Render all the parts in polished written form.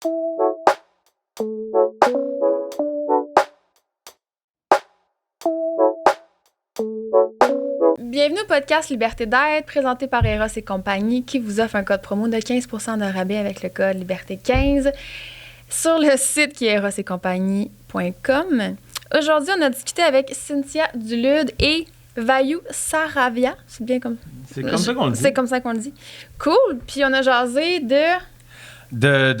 Bienvenue au podcast Liberté d'être, présenté par Eros et compagnie, qui vous offre un code promo de 15% de rabais avec le code Liberté15 sur le site qui est erosetcompagnie.com. Aujourd'hui, on a discuté avec Cynthia Dulude et Vayu Saravia. C'est bien comme... C'est comme ça qu'on le dit. C'est comme ça qu'on le dit. Cool. Puis on a jasé Ben,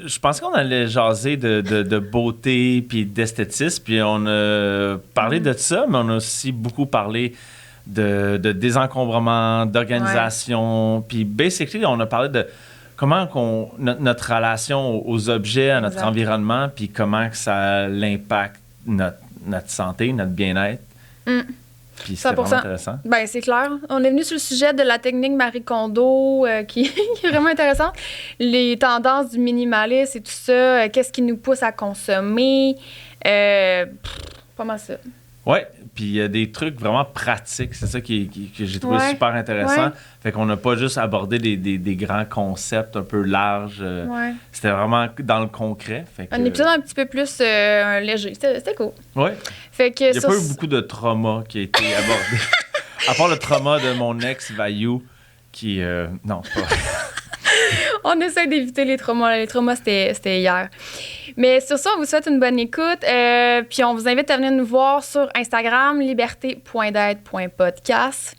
je pense qu'on allait jaser de beauté puis d'esthétisme, puis on a parlé de ça, mais on a aussi beaucoup parlé de désencombrement, d'organisation, puis basically, on a parlé de comment notre relation aux objets, à notre environnement, puis comment que ça impacte notre santé, notre bien-être. Puis c'était vraiment intéressant. Ben, c'est clair. On est venu sur le sujet de la technique Marie Kondo, qui est vraiment intéressante. Les tendances du minimalisme et tout ça. Qu'est-ce qui nous pousse à consommer. Pas mal ça. Oui, puis il y a des trucs vraiment pratiques. C'est ça que j'ai trouvé super intéressant. Ouais. Fait qu'on n'a pas juste abordé des grands concepts un peu larges. C'était vraiment dans le concret. Fait que, un épisode un petit peu plus léger. C'était cool. Oui. Fait que il n'y a pas eu beaucoup de trauma qui a été abordé. À part le trauma de mon ex, Vayu, qui... non, c'est pas vrai. On essaie d'éviter les traumas. Les traumas, c'était hier. Mais sur ça, on vous souhaite une bonne écoute. Puis on vous invite à venir nous voir sur Instagram, liberté.d'être.podcast.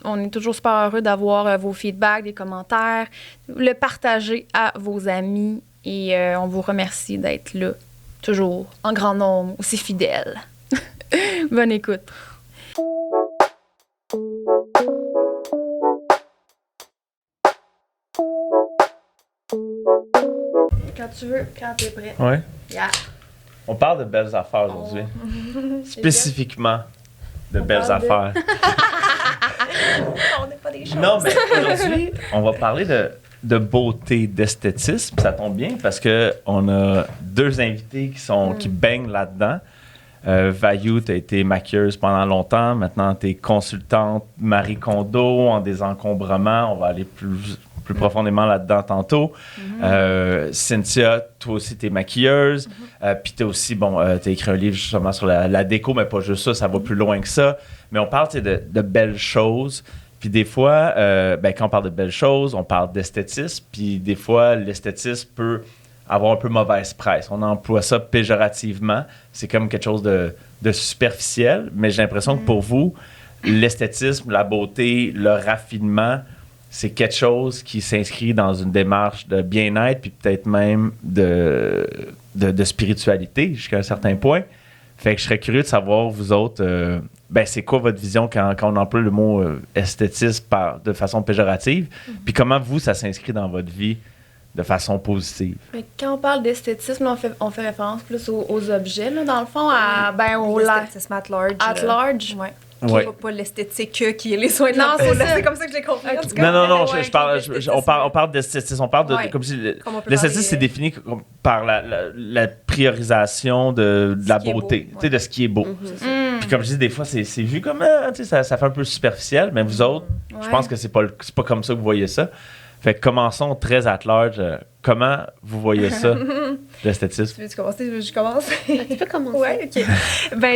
On est toujours super heureux d'avoir vos feedbacks, des commentaires, le partager à vos amis. Et on vous remercie d'être là, toujours en grand nombre, aussi fidèles. Bonne écoute. Quand tu veux, quand t'es prêt. Oui. Yeah. On parle de belles affaires aujourd'hui. Spécifiquement de belles affaires. On n'est pas des choses. Non, mais aujourd'hui, on va parler de beauté, d'esthétisme. Ça tombe bien parce qu'on a deux invités qui baignent là-dedans. Vayu, tu as été maquilleuse pendant longtemps. Maintenant, tu es consultante Marie Kondo en désencombrement. On va aller plus profondément là-dedans tantôt. Cynthia, toi aussi, tu es maquilleuse. Puis tu as aussi, tu as écrit un livre justement sur la déco, mais pas juste ça va plus loin que ça. Mais on parle de belles choses. Puis des fois, quand on parle de belles choses, on parle d'esthétisme. Puis des fois, l'esthétisme peut avoir un peu mauvaise presse. On emploie ça péjorativement. C'est comme quelque chose de superficiel. Mais j'ai l'impression que pour vous, l'esthétisme, la beauté, le raffinement, c'est quelque chose qui s'inscrit dans une démarche de bien-être, puis peut-être même de spiritualité jusqu'à un certain point. Fait que je serais curieux de savoir, vous autres, c'est quoi votre vision quand on emploie le mot esthétisme de façon péjorative, puis comment vous, ça s'inscrit dans votre vie de façon positive? Mais quand on parle d'esthétisme, on fait référence plus aux objets, là, dans le fond, au l'esthétisme at large. At large. Ouais. Ouais. Pas l'esthétique qui est les soins de non, la peau. c'est ça. C'est comme ça que je l'ai compris. Non, on parle d'esthétisme. On parle comme si l'esthétisme, c'est défini par la priorisation de la beauté, de ce qui est beau. Puis comme je dis, des fois, c'est vu comme, ça fait un peu superficiel, mais vous autres, je pense que c'est pas comme ça que vous voyez ça. Fait que commençons très at large. Comment vous voyez ça, l'esthétisme? Tu veux-tu commencer? Je commence? Tu peux commencer. Ouais, OK.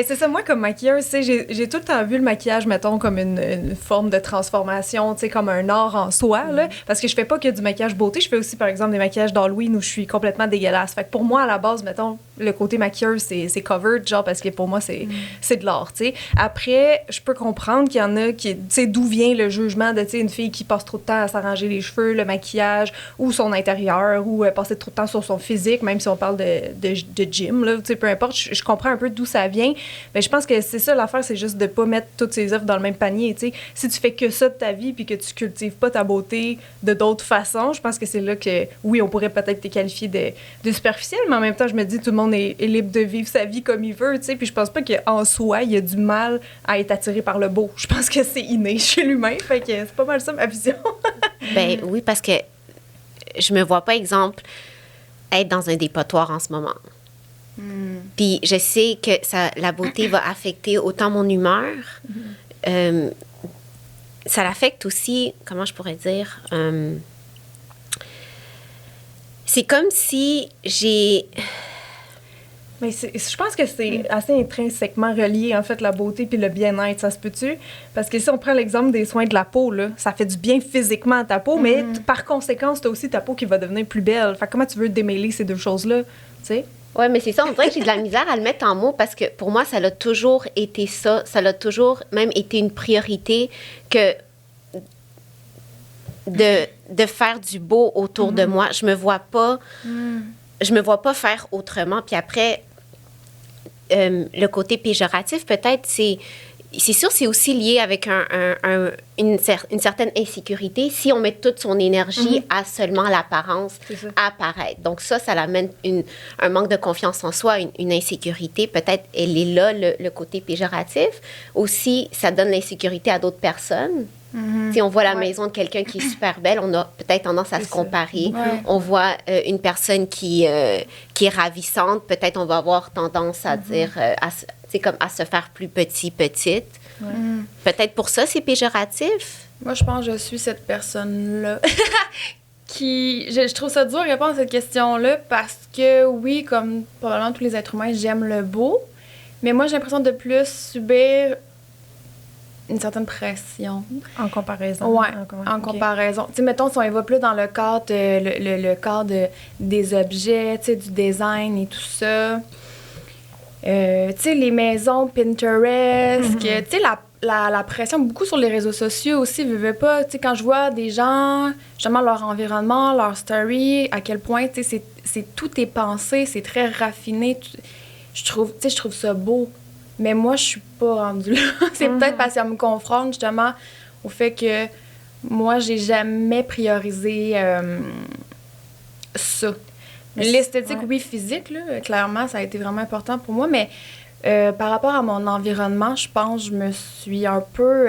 C'est ça, moi, comme maquilleuse, j'ai tout le temps vu le maquillage, mettons, comme une forme de transformation, comme un art en soi, là, parce que je fais pas que du maquillage beauté, je fais aussi, par exemple, des maquillages d'Halloween où je suis complètement dégueulasse. Fait que pour moi, à la base, mettons, le côté maquilleuse, c'est covered, genre, parce que pour moi, c'est de l'art, tu sais. Après, je peux comprendre qu'il y en a qui, tu sais, d'où vient le jugement de, tu sais, une fille qui passe trop de temps à s'arranger les cheveux, le maquillage, ou son intérieur, ou passer trop de temps sur son physique, même si on parle de gym, là, peu importe, je comprends un peu d'où ça vient, mais je pense que c'est ça l'affaire, c'est juste de pas mettre toutes ses œufs dans le même panier, t'sais. Si tu fais que ça de ta vie puis que tu cultives pas ta beauté de d'autres façons, je pense que c'est là que, oui, on pourrait peut-être te qualifier de superficiel, mais en même temps, je me dis, tout le monde est libre de vivre sa vie comme il veut, t'sais, puis je pense pas qu'en soi, il y a du mal à être attiré par le beau. Je pense que c'est inné chez l'humain, fait que c'est pas mal ça ma vision. Oui, parce que je me vois pas, exemple, être dans un dépotoir en ce moment. Puis je sais que la beauté va affecter autant mon humeur. Ça l'affecte aussi, comment je pourrais dire, c'est comme si j'ai... Mais je pense que c'est assez intrinsèquement relié, en fait, la beauté puis le bien-être. Ça se peut-tu? Parce que si on prend l'exemple des soins de la peau, là, ça fait du bien physiquement à ta peau, mais par conséquence, t'as aussi ta peau qui va devenir plus belle. Fait que comment tu veux démêler ces deux choses-là, tu sais? Oui, mais c'est ça, on dirait que j'ai de la misère à le mettre en mots parce que pour moi, ça a toujours été ça. Ça a toujours même été une priorité que de faire du beau autour de moi. Je me vois pas faire autrement. Puis après, le côté péjoratif, peut-être, c'est sûr, c'est aussi lié avec une certaine insécurité si on met toute son énergie à seulement l'apparence, à paraître. Donc ça l'amène un manque de confiance en soi, une insécurité. Peut-être elle est là, le côté péjoratif. Aussi, ça donne l'insécurité à d'autres personnes. Si on voit la maison de quelqu'un qui est super belle, on a peut-être tendance à se comparer. On voit une personne qui est ravissante, peut-être on va avoir tendance à dire, à se faire plus petite. Peut-être pour ça, c'est péjoratif. Moi, je pense que je suis cette personne-là. Je trouve ça dur de répondre à cette question-là parce que, oui, comme probablement tous les êtres humains, j'aime le beau. Mais moi, j'ai l'impression de plus subir une certaine pression. En comparaison. Oui, en comparaison. Tu sais, mettons, si on y va plus dans le cadre, le cadre des objets, tu sais, du design et tout ça. Tu sais, les maisons Pinterest, tu sais, la pression beaucoup sur les réseaux sociaux aussi, veux pas. Tu sais, quand je vois des gens, justement, leur environnement, leur story, à quel point, tu sais, tout est pensé, c'est très raffiné. Je trouve ça beau. Mais moi, je suis pas rendue là. C'est peut-être parce que ça me confronte justement au fait que moi, j'ai jamais priorisé ça. L'esthétique, oui, physique, là, clairement, ça a été vraiment important pour moi. Mais par rapport à mon environnement, je pense que je me suis un peu...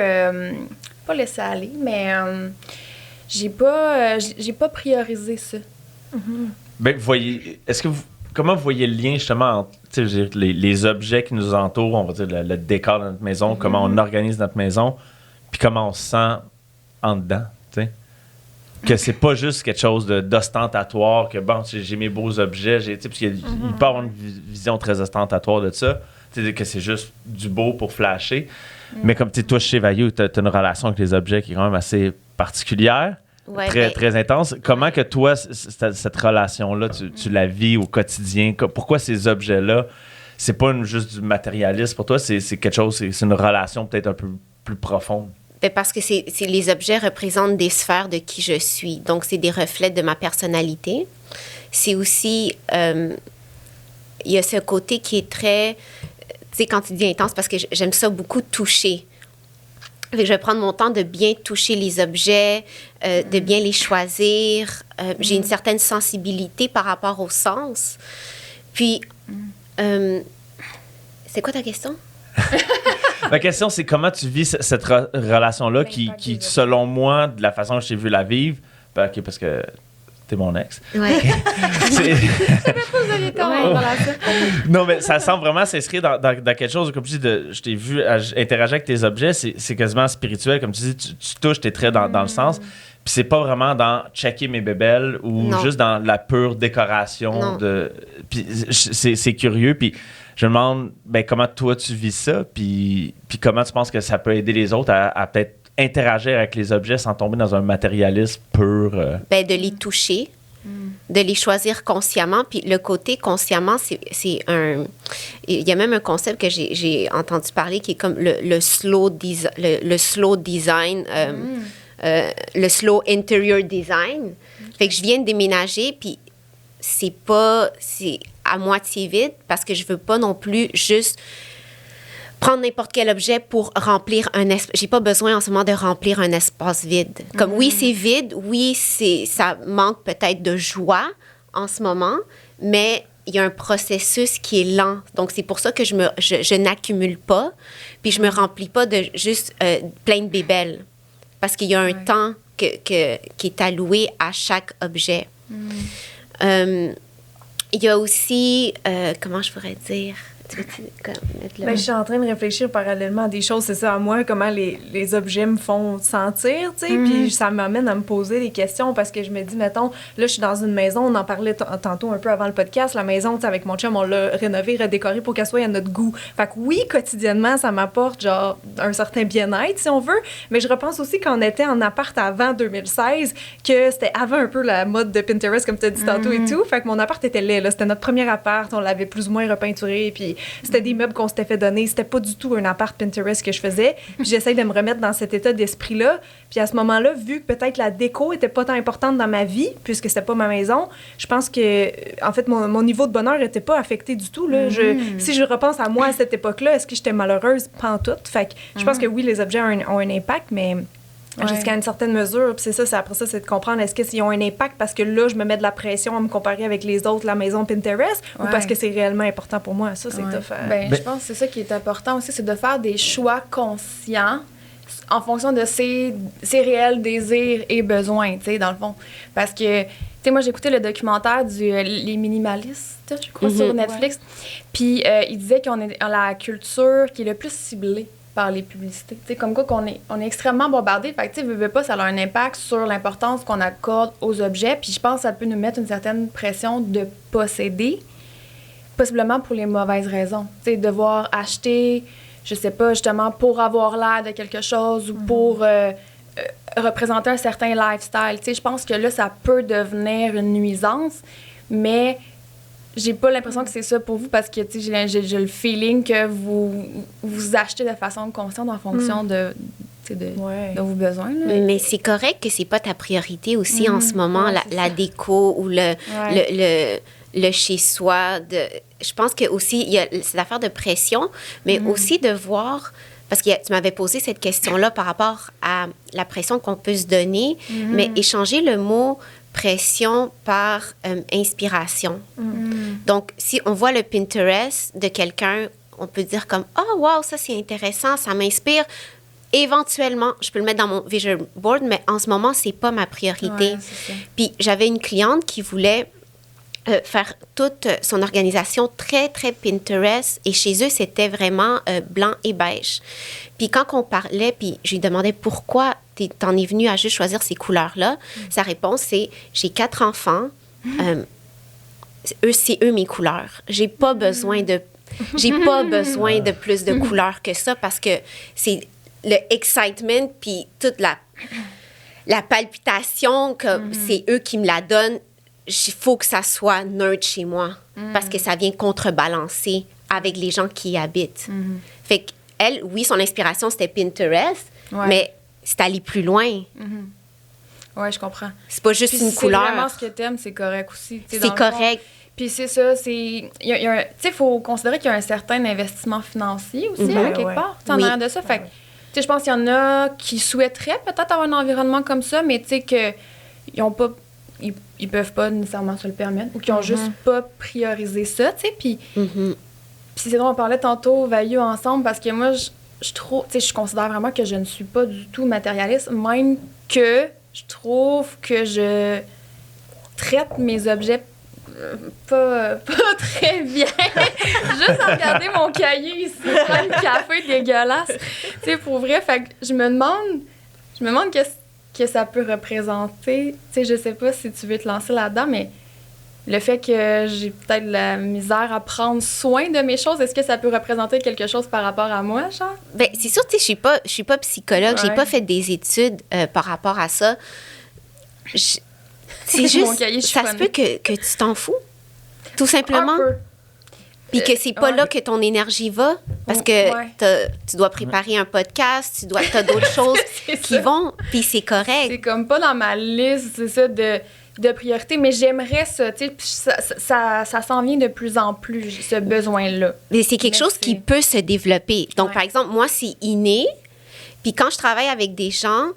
pas laissée aller, mais j'ai pas priorisé ça. Ben, comment vous voyez le lien justement entre les objets qui nous entourent, on va dire le décor de notre maison, comment on organise notre maison, puis comment on se sent en dedans, tu sais? Que c'est pas juste quelque chose d'ostentatoire, que bon, j'ai mes beaux objets, parce qu'il peut avoir une vision très ostentatoire de ça, que c'est juste du beau pour flasher. Mais comme toi, chez Vayu, tu as une relation avec les objets qui est quand même assez particulière. Ouais, très intense. Comment que toi, cette relation-là, tu la vis au quotidien? Pourquoi ces objets-là, c'est pas juste du matérialisme pour toi, c'est quelque chose, c'est une relation peut-être un peu plus profonde? Parce que les objets représentent des sphères de qui je suis. Donc, c'est des reflets de ma personnalité. C'est aussi... il y a ce côté qui est très... Tu sais, quand tu dis intense, parce que j'aime ça beaucoup toucher. Fait que je vais prendre mon temps de bien toucher les objets, de bien les choisir. J'ai une certaine sensibilité par rapport au sens. Puis, c'est quoi ta question? Ma question, c'est comment tu vis cette relation-là qui, selon moi, de la façon que j'ai vu la vivre, parce que t'es mon ex. Ouais. Non, mais ça semble vraiment s'inscrire dans quelque chose, comme tu dis, je t'ai vu interagir avec tes objets, c'est quasiment spirituel, comme tu dis, tu touches, t'es très dans le sens. Puis c'est pas vraiment dans checker mes bébelles ou juste dans la pure décoration. Puis c'est curieux, puis je me demande comment toi tu vis ça, puis comment tu penses que ça peut aider les autres à peut-être interagir avec les objets sans tomber dans un matérialisme pur. De les toucher, de les choisir consciemment. Puis le côté consciemment, c'est un... Il y a même un concept que j'ai entendu parler qui est comme le slow design, le slow interior design. Fait que je viens de déménager, puis c'est à moitié vide parce que je veux pas non plus juste prendre n'importe quel objet pour remplir un espace. J'ai pas besoin en ce moment de remplir un espace vide. Comme oui, c'est vide, oui, ça manque peut-être de joie en ce moment, mais il y a un processus qui est lent. Donc, c'est pour ça que je n'accumule pas, puis je me remplis pas de juste plein de bébelles. Parce qu'il y a un temps qui est alloué à chaque objet. Il y a aussi, comment je pourrais dire, Tu veux-tu mettre le... Ben, je suis en train de réfléchir parallèlement à des choses, c'est ça, à moi, comment les objets me font sentir, tu sais, puis ça m'amène à me poser des questions parce que je me dis, mettons, là, je suis dans une maison, on en parlait tantôt un peu avant le podcast, la maison, tu sais, avec mon chum, on l'a rénovée, redécorée pour qu'elle soit à notre goût. Fait que oui, quotidiennement, ça m'apporte, genre, un certain bien-être, si on veut, mais je repense aussi qu'on était en appart avant 2016, que c'était avant un peu la mode de Pinterest, comme tu as dit tantôt et tout, fait que mon appart était laid, là, c'était notre premier appart, on l'avait plus ou moins repeinturé, puis c'était des meubles qu'on s'était fait donner. C'était pas du tout un appart Pinterest que je faisais. Puis j'essaye de me remettre dans cet état d'esprit-là. Puis à ce moment-là, vu que peut-être la déco était pas tant importante dans ma vie, puisque c'était pas ma maison, je pense que, en fait, mon niveau de bonheur était pas affecté du tout. Là. Si je repense à moi à cette époque-là, est-ce que j'étais malheureuse? Pas en tout. Fait que je pense que oui, les objets ont un impact, mais... jusqu'à une certaine mesure. Puis c'est ça, après ça, c'est de comprendre est-ce qu'ils ont un impact parce que là, je me mets de la pression à me comparer avec les autres, la maison Pinterest, ou parce que c'est réellement important pour moi. Ça, c'est tough. Je pense que c'est ça qui est important aussi, c'est de faire des choix conscients en fonction de ses réels désirs et besoins, tu sais, dans le fond. Parce que, tu sais, moi, j'ai écouté le documentaire Les Minimalistes, je crois, sur Netflix. Puis, il disait qu'on est dans la culture qui est le plus ciblée par les publicités. Tu sais, comme quoi qu'on est extrêmement bombardé. Fait que, tu sais, veux pas, ça a un impact sur l'importance qu'on accorde aux objets. Puis je pense que ça peut nous mettre une certaine pression de posséder, possiblement pour les mauvaises raisons. Tu sais, devoir acheter, je sais pas, justement, pour avoir l'air de quelque chose ou pour représenter un certain lifestyle. Tu sais, je pense que là, ça peut devenir une nuisance, mais... j'ai pas l'impression que c'est ça pour vous parce que j'ai le feeling que vous achetez de façon consciente en fonction de vos besoins. Là. Mais c'est correct que c'est pas ta priorité aussi en ce moment, la déco ou le chez-soi. Je pense que aussi, il y a cette affaire de pression, mais aussi de voir... Parce que tu m'avais posé cette question-là par rapport à la pression qu'on peut se donner, mais échanger le mot... pression par inspiration. Donc, si on voit le Pinterest de quelqu'un, on peut dire comme « Oh, wow, ça, c'est intéressant, ça m'inspire. » Éventuellement, je peux le mettre dans mon vision board, mais en ce moment, c'est pas ma priorité. Ouais, puis, j'avais une cliente qui voulait faire toute son organisation très, très Pinterest. Et chez eux, c'était vraiment blanc et beige. Puis quand on parlait, puis je lui demandais pourquoi t'en es venu à juste choisir ces couleurs-là, sa réponse, c'est « J'ai 4 enfants. C'est eux mes couleurs. J'ai pas besoin de plus de couleurs que ça parce que c'est le excitement puis toute la palpitation que c'est eux qui me la donnent. Il faut que ça soit neutre chez moi parce que ça vient contrebalancer avec les gens qui y habitent. Fait qu'elle, oui, son inspiration, c'était Pinterest, mais c'est aller plus loin. Oui, je comprends. C'est pas juste une couleur. C'est vraiment ce que t'aimes, c'est correct aussi. C'est correct. Puis c'est ça, il faut considérer qu'il y a un certain investissement financier aussi, quelque part, en arrière de ça. Fait que, je pense qu'il y en a qui souhaiteraient peut-être avoir un environnement comme ça, mais tu sais qu'ils ont pas... Ils peuvent pas nécessairement se le permettre ou qui ont juste pas priorisé ça, tu sais. Puis c'est drôle, on parlait tantôt value ensemble parce que moi, je trouve, tu sais, je considère vraiment que je ne suis pas du tout matérialiste, même que je trouve que je traite mes objets pas très bien. Juste à regarder mon cahier ici, prendre le café dégueulasse. Tu sais, pour vrai, fait que je me demande qu'est-ce que ça peut représenter. Tu sais, je sais pas si tu veux te lancer là-dedans, mais le fait que j'ai peut-être de la misère à prendre soin de mes choses, est-ce que ça peut représenter quelque chose par rapport à moi, genre? Bien, c'est sûr, tu sais, je suis pas psychologue, j'ai pas fait des études par rapport à ça. C'est juste, ça se peut que tu t'en fous, tout simplement. Un peu. Puis que c'est pas là que ton énergie va, parce que tu dois préparer un podcast, tu as d'autres choses qui vont, puis c'est correct. C'est comme pas dans ma liste, c'est ça, de priorité, mais j'aimerais ça, tu sais, ça s'en vient de plus en plus, ce besoin-là. Mais c'est quelque chose qui peut se développer. Donc, par exemple, moi, c'est inné, puis quand je travaille avec des gens,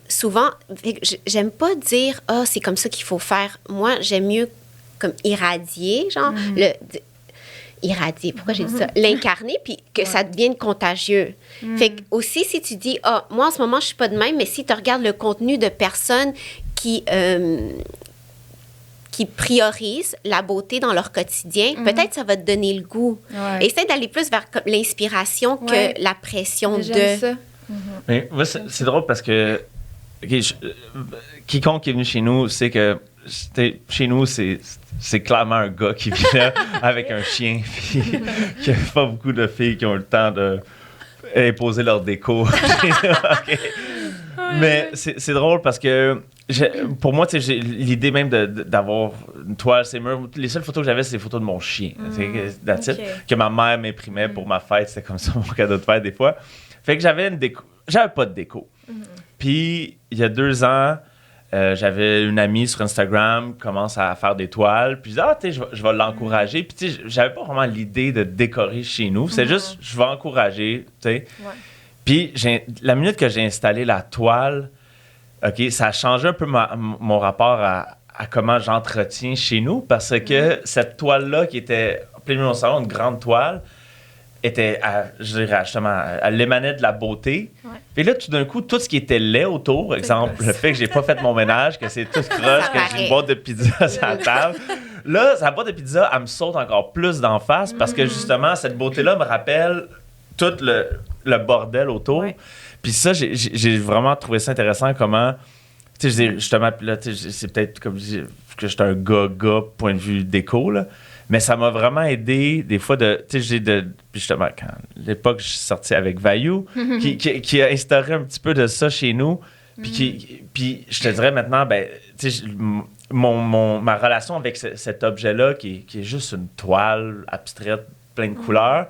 souvent, j'aime pas dire « Ah, c'est comme ça qu'il faut faire ». Moi, j'aime mieux comme irradier, genre, irradier, pourquoi j'ai dit ça? L'incarner, puis que ça devienne contagieux. Fait que aussi, si tu dis, moi, en ce moment, je suis pas de même, mais si tu regardes le contenu de personnes qui qui priorisent la beauté dans leur quotidien, peut-être ça va te donner le goût. Ouais. Essaie d'aller plus vers comme l'inspiration Ouais. que la pression J'aime de... ça. Mais moi, c'est drôle parce que quiconque est venu chez nous sait que chez nous, c'est clairement un gars qui vient là avec un chien. Puis qu'il n'y a pas beaucoup de filles qui ont le temps de imposer leur déco. OK. Mais c'est drôle parce que pour moi, j'ai l'idée même d'avoir une toile, ces murs. Les seules photos que j'avais, c'est des photos de mon chien. That's it, que ma mère m'imprimait pour ma fête. C'était comme ça mon cadeau de fête des fois. Fait que j'avais une déco. J'avais pas de déco. Puis, il y a 2 ans, j'avais une amie sur Instagram qui commence à faire des toiles. Puis, je vais l'encourager. Puis, tu sais, j'avais pas vraiment l'idée de décorer chez nous. C'est juste, je vais encourager, tu sais. Ouais. Puis, la minute que j'ai installé la toile, OK, ça a changé un peu mon rapport à comment j'entretiens chez nous. Parce que cette toile-là, qui était en plein milieu de mon salon, une grande toile, était, je dirais justement, elle émanait de la beauté. Ouais. Puis là, tout d'un coup, tout ce qui était laid autour, exemple, le fait que j'ai pas fait mon ménage, que c'est tout croche, que j'ai une boîte de pizza sur la table. Là, sa boîte de pizza, elle me saute encore plus d'en face parce que justement, cette beauté-là me rappelle tout le bordel autour. Ouais. Puis ça, j'ai vraiment trouvé ça intéressant comment... Tu sais, justement, puis là, c'est peut-être comme je dis que j'étais un gars, point de vue déco, là. Mais ça m'a vraiment aidé, des fois, puis justement, quand l'époque, je suis sorti avec Vayu, qui a instauré un petit peu de ça chez nous. Puis je te dirais maintenant, ben, tu sais, ma relation avec cet objet-là, qui est juste une toile abstraite, pleine de couleurs,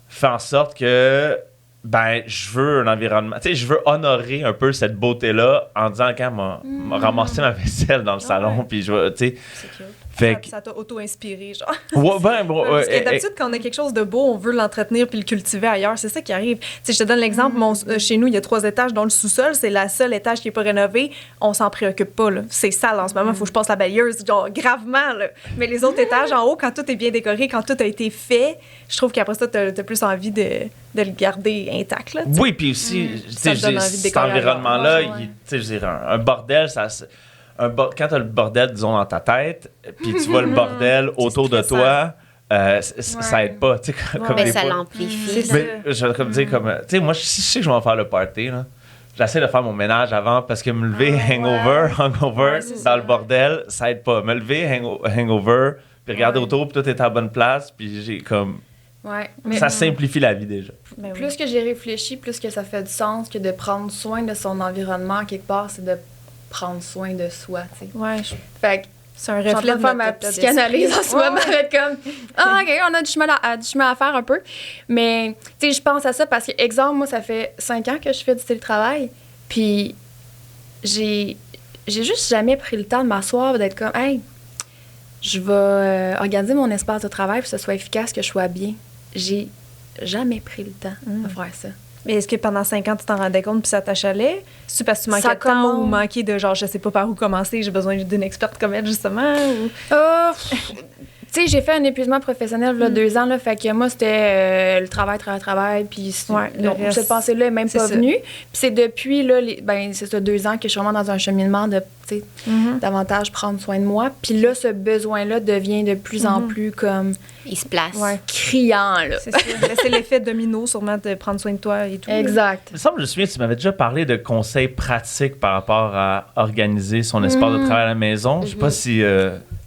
fait en sorte que, ben, je veux un environnement, tu sais, je veux honorer un peu cette beauté-là en disant, quand m'a ramassé ma vaisselle dans le salon, puis je vais, tu sais. C'est cute. Fait que- Ça t'a auto-inspiré, genre. Ouais, ben, bon, Parce que d'habitude, quand on a quelque chose de beau, on veut l'entretenir puis le cultiver ailleurs. C'est ça qui arrive. Tu sais, je te donne l'exemple. Chez nous, il y a 3 étages, dont le sous-sol, c'est la seule étage qui n'est pas rénové. On s'en préoccupe pas, là. C'est sale en ce moment. Il faut que je passe la balayeuse, genre, gravement, là. Mais les autres étages en haut, quand tout est bien décoré, quand tout a été fait, je trouve qu'après ça, t'as plus envie de le garder intact, là. T'sais. Oui, puis aussi, tu sais, Ça te donne envie de cet décorer environnement-là, ailleurs. Ouais. tu sais, je dirais, un bordel, quand tu as le bordel, disons, dans ta tête, puis tu vois le bordel autour de toi, ça aide pas. Tu sais, comme Mais des ça fois- l'amplifie. C'est Mais je vais comme dire, tu sais, moi, si je sais que je vais en faire le party, là, j'essaie de faire mon ménage avant parce que me lever hangover c'est dans ça. le bordel, ça aide pas. Me lever hangover, puis regarder autour, puis tout est à la bonne place, puis j'ai comme... Ouais. Mais Ça simplifie la vie déjà. Ben oui. plus que j'ai réfléchi, plus que ça fait du sens que de prendre soin de son environnement quelque part, c'est de prendre soin de soi, tu sais. Ouais, Fait que c'est un je suis en reflet train de faire notre ma état psychanalyse en d'esprit. ce moment, être comme OK, on a du chemin à faire un peu. Mais tu sais, je pense à ça parce que, exemple, moi, ça fait 5 ans que je fais du télétravail. Puis j'ai juste jamais pris le temps de m'asseoir et d'être comme hey, je vais organiser mon espace de travail pour que ce soit efficace, que je sois bien. J'ai jamais pris le temps de faire ça. Mais est-ce que pendant 5 ans, tu t'en rendais compte puis ça t'achalait? C'est parce que tu manquais Ça de temps commence. ou manquais de genre, je sais pas par où commencer, j'ai besoin d'une experte comme elle, justement? Ou... Tu sais, j'ai fait un épuisement professionnel il y a 2 ans, là, fait que moi, c'était le travail, puis Ouais, le non, reste, cette pensée-là est même c'est pas ça. venue. Puis c'est depuis, là, c'est ça, 2 ans que je suis vraiment dans un cheminement de, tu sais, davantage prendre soin de moi. Puis là, ce besoin-là devient de plus en plus comme Il se place. Ouais. criant, là. C'est ça. Mais c'est l'effet domino, sûrement, de prendre soin de toi et tout. Exact. Il me semble, je me souviens, tu m'avais déjà parlé de conseils pratiques par rapport à organiser son espace de travail à la maison. Je sais pas si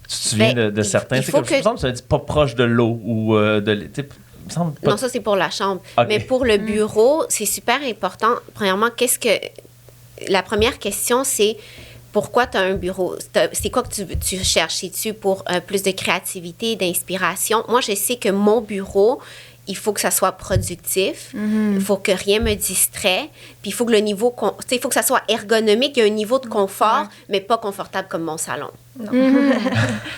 tu te souviens Ben, de certains. il C'est faut comme, il me semble que tu avais dit pas proche de l'eau ou de... tu sais, il me semble pas... Non, ça, c'est pour la chambre. Ok. Mais pour le bureau, c'est super important. Premièrement, la première question, c'est pourquoi tu as un bureau? C'est quoi que tu cherches? C'est-tu pour plus de créativité, d'inspiration? Moi, je sais que mon bureau, il faut que ça soit productif. Il faut que rien me distrait. Puis il faut que le niveau... il faut que ça soit ergonomique. Il y a un niveau de confort, mais pas confortable comme mon salon.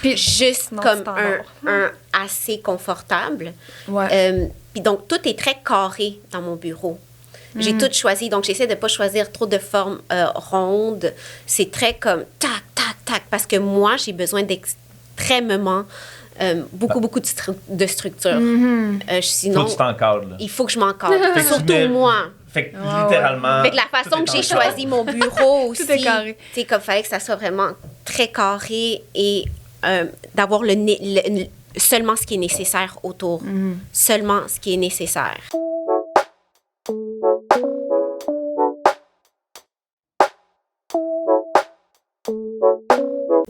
Puis juste Non, comme standard. un assez confortable. Ouais. Puis donc, tout est très carré dans mon bureau. J'ai tout choisi. Donc, j'essaie de ne pas choisir trop de formes rondes. C'est très comme tac, tac, tac. Parce que moi, j'ai besoin d'extrêmement... beaucoup de structure. Sinon, Faut que tu t'encadres, là. il faut que je m'encadre. Fait que tu Surtout mets- moi. Fait que littéralement... Avec la façon que tout est j'ai en cadre. choisi mon bureau aussi. est carré. Tu sais, comme fallait que ça soit vraiment très carré et d'avoir seulement ce qui est nécessaire autour. Seulement ce qui est nécessaire.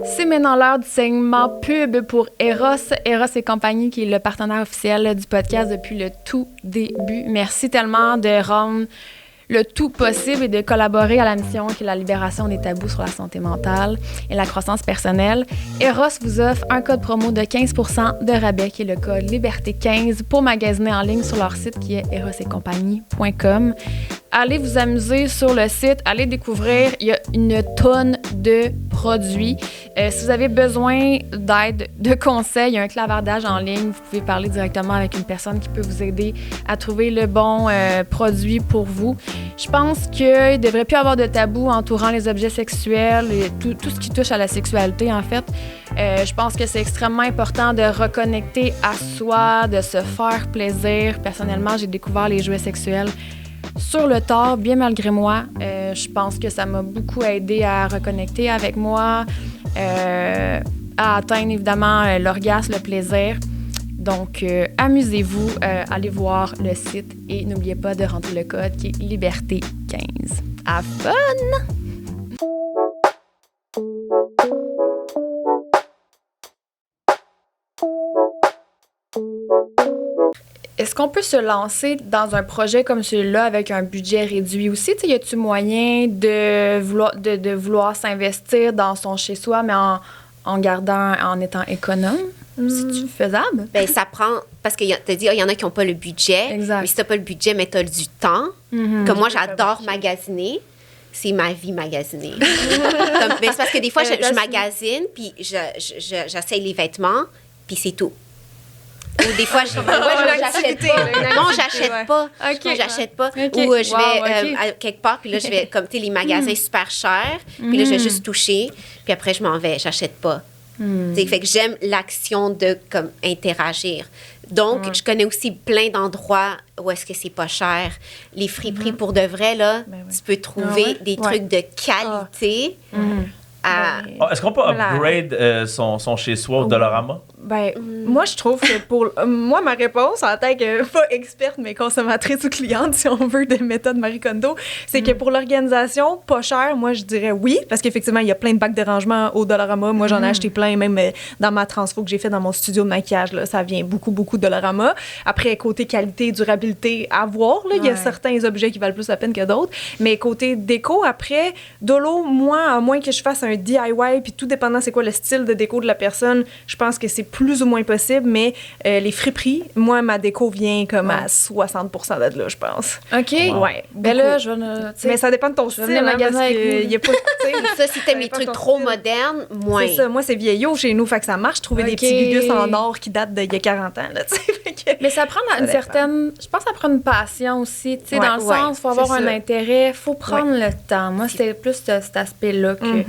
C'est maintenant l'heure du segment pub pour Eros. Eros et compagnie, qui est le partenaire officiel du podcast depuis le tout début. Merci tellement de rendre le tout possible et de collaborer à la mission qui est la libération des tabous sur la santé mentale et la croissance personnelle. Eros vous offre un code promo de 15% de rabais qui est le code Liberté15 pour magasiner en ligne sur leur site qui est erosetcompagnie.com. Allez vous amuser sur le site, allez découvrir, il y a une tonne de produits. Si vous avez besoin d'aide, de conseils, il y a un clavardage en ligne, vous pouvez parler directement avec une personne qui peut vous aider à trouver le bon produit pour vous. Je pense qu'il ne devrait plus y avoir de tabou entourant les objets sexuels et tout ce qui touche à la sexualité, en fait. Je pense que c'est extrêmement important de reconnecter à soi, de se faire plaisir. Personnellement, j'ai découvert les jouets sexuels sur le tard, bien malgré moi. Je pense que ça m'a beaucoup aidé à reconnecter avec moi, à atteindre évidemment l'orgasme, le plaisir. Donc, amusez-vous, allez voir le site et n'oubliez pas de rentrer le code qui est Liberté15. À fun! Est-ce qu'on peut se lancer dans un projet comme celui-là avec un budget réduit aussi? Y a-t-il moyen de vouloir s'investir dans son chez-soi, mais en étant économe? C'est-tu faisable? Bien, ça prend... Parce que tu as dit, il y en a qui n'ont pas le budget. Exact. Mais si tu n'as pas le budget, mais tu as du temps. Comme moi, j'adore magasiner. C'est ma vie, magasiner. Mais c'est parce que des fois, je magasine, puis j'essaye les vêtements, puis c'est tout. Ou des fois, j'achète pas. Non, j'achète pas. Okay. J'achète pas. Okay. Ou je vais à quelque part, puis là, je vais, comme, tu sais, les magasins super chers, puis là, je vais juste toucher, puis après, je m'en vais. J'achète pas. Fait que j'aime l'action de comme interagir. Donc, je connais aussi plein d'endroits où est-ce que c'est pas cher. Les friperies, pour de vrai, là, tu peux trouver des trucs de qualité. Est-ce qu'on peut upgrade son chez-soi au Dollarama? Ben, moi, je trouve que moi, ma réponse, en tant que pas experte, mais consommatrice ou cliente, si on veut, de méthode Marie Kondo, c'est que pour l'organisation, pas cher, moi, je dirais oui, parce qu'effectivement, il y a plein de bacs de rangement au Dollarama. Moi, j'en ai acheté plein, même dans ma transfo que j'ai fait dans mon studio de maquillage, là, ça vient beaucoup de Dollarama. Après, côté qualité, durabilité, à voir, là, il y a certains objets qui valent plus la peine que d'autres. Mais côté déco, après, Dolo, moi, à moins que je fasse un DIY, puis tout dépendant c'est quoi le style de déco de la personne, je pense que c'est plus ou moins possible, mais les friperies, moi, ma déco vient comme à 60% de là, je pense. OK. Ouais. Ben là, je vais... Mais ça dépend de ton style. venir magasiner avec vous. Il y a pas, ça, si t'aimes les trucs trop modernes, moins. C'est ça. Moi, c'est vieillot chez nous, fait que ça marche. Trouver des petits gugus en or qui datent d'il y a 40 ans, là, tu sais. Mais ça prend une certaine... Je pense que ça prend une passion aussi, tu sais, dans le sens, il faut avoir un intérêt, il faut prendre le temps. Moi, c'est plus cet aspect-là que...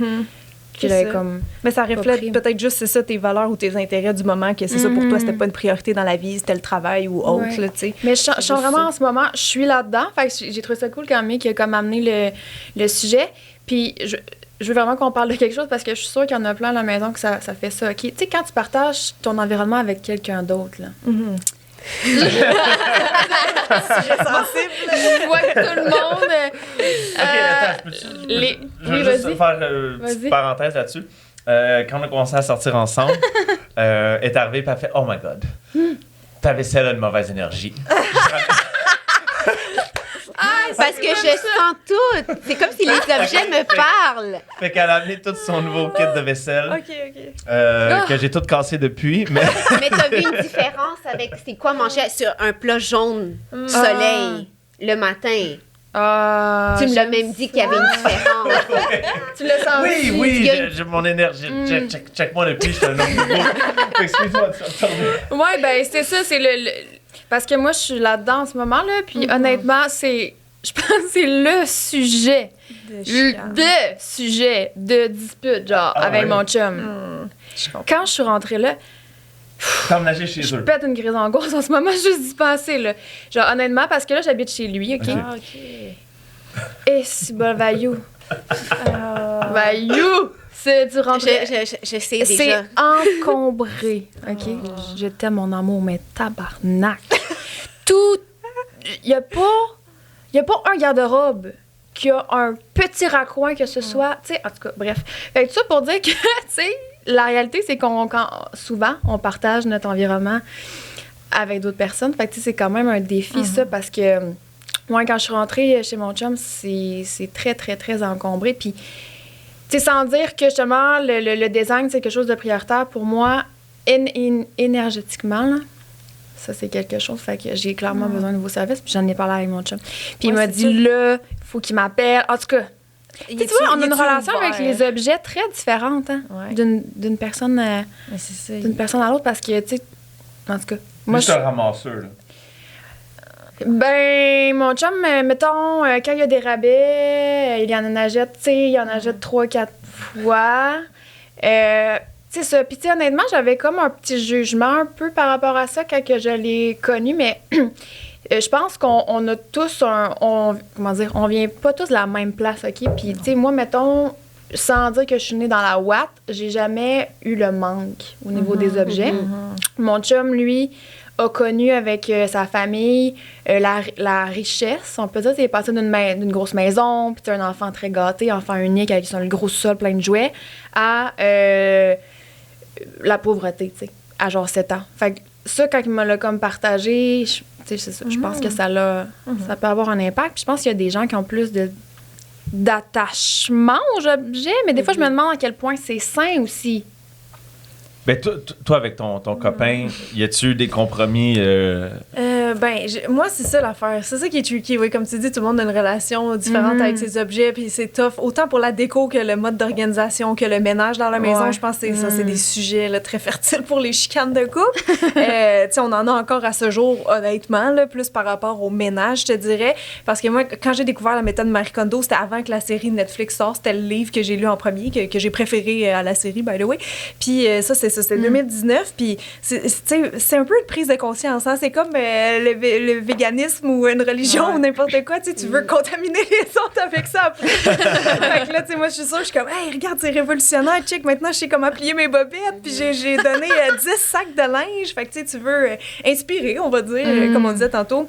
Comme mais ça reflète peut-être juste, c'est ça, tes valeurs ou tes intérêts du moment, que c'est ça pour toi, c'était pas une priorité dans la vie, c'était le travail ou autre, là, tu sais. Mais je sens vraiment en ce moment, je suis là-dedans, fait que j'ai trouvé ça cool quand même qu'il a comme amené le sujet. Puis je veux vraiment qu'on parle de quelque chose parce que je suis sûre qu'il y en a plein à la maison que ça fait ça. Tu sais, quand tu partages ton environnement avec quelqu'un d'autre, là. Sujet sensible. Je vois que tout le monde... OK, attends, je veux juste faire une petite parenthèse là-dessus. Quand on a commencé à sortir ensemble, est arrivée et elle fait « Oh my God, ta vaisselle a une mauvaise énergie. » Parce que je sens tout. C'est comme si les objets me parlent. Fait qu'elle a amené tout son nouveau kit de vaisselle. OK. Que j'ai tout cassé depuis. Mais t'as vu une différence avec c'est quoi manger sur un plat jaune soleil le matin? Tu me l'as même dit qu'il y avait une différence. Tu l'as senti? Oui, j'ai mon énergie. Check-moi depuis, je suis un homme nouveau. Excuse-moi, Ouais, ben c'est ça, c'est parce que moi, je suis là-dedans en ce moment, là, puis honnêtement, je pense que c'est le sujet de dispute, genre, avec mon chum. Quand je suis rentrée là, t'as emménagé chez eux. Je pète une crise d'angoisse en ce moment, juste d'y penser, là. Genre, honnêtement, parce que là, j'habite chez lui, OK? Ah, OK. Et si bon, Vayou. Vayou! Tu rentres... Je sais C'est déjà. encombré, OK? Je t'aime, mon amour, mais tabarnak. Tout... Il n'y a pas un garde-robe qui a un petit raccoin que ce soit... Tu sais, en tout cas, bref. Fait que tout ça pour dire que, tu sais, la réalité, c'est souvent, on partage notre environnement avec d'autres personnes. Fait que, tu sais, c'est quand même un défi, ça, parce que... Moi, quand je suis rentrée chez mon chum, c'est très, très, très encombré. Puis, tu sais, sans dire que, justement, le design, c'est quelque chose de prioritaire pour moi, énergétiquement, là. Ça, c'est quelque chose. Fait que j'ai clairement besoin de vos services. Puis j'en ai parlé avec mon chum. Puis il m'a dit, là, il faut qu'il m'appelle. En tout cas, tu vois, on a une relation avec les objets très différente, hein, d'une personne, d'une personne à l'autre. Parce que, tu sais, en tout cas... Moi, je suis un ramasseur, là. Ben, mon chum, mettons, quand il y a des rabais, il en achète, tu sais, il en achète 3-4 fois. Tu sais, ça. Puis, tu sais, honnêtement, j'avais comme un petit jugement un peu par rapport à ça quand que je l'ai connu, mais je pense qu'on a tous comment dire, on vient pas tous de la même place, OK? Puis, tu sais, moi, mettons, sans dire que je suis née dans la ouate, j'ai jamais eu le manque au niveau des objets. Mon chum, lui, a connu avec sa famille la richesse. On peut dire qu'il est passé d'une grosse maison, puis un enfant très gâté, enfant unique avec son gros sol plein de jouets, à la pauvreté, tu sais, à genre 7 ans. Fait que ça, quand il me l'a comme partagé, c'est ça, je pense que ça peut avoir un impact. Puis je pense qu'il y a des gens qui ont plus d'attachement aux objets, mais des fois, je me demande à quel point c'est sain aussi. Ben, toi, avec ton copain, y a-tu des compromis? Moi, c'est ça l'affaire. C'est ça qui est tricky. Oui, comme tu dis, tout le monde a une relation différente avec ses objets, puis c'est tough. Autant pour la déco que le mode d'organisation, que le ménage dans la maison. Je pense que ça, c'est des sujets là, très fertiles pour les chicanes de couple. Tu sais, on en a encore à ce jour, honnêtement, là, plus par rapport au ménage, je te dirais. Parce que moi, quand j'ai découvert la méthode Marie Kondo, c'était avant que la série Netflix sorte. C'était le livre que j'ai lu en premier, que j'ai préféré à la série, by the way. Puis ça, c'était 2019. Puis c'est un peu une prise de conscience. Hein? C'est comme le véganisme ou une religion ou n'importe quoi. Tu veux contaminer les autres avec ça après. Fait que là, tu sais, moi, je suis sûre, je suis comme, hey, regarde, c'est révolutionnaire. Check, maintenant, je sais comment plier mes bobettes. Puis j'ai donné 10 sacs de linge. Fait que tu veux inspirer, on va dire, comme on disait tantôt,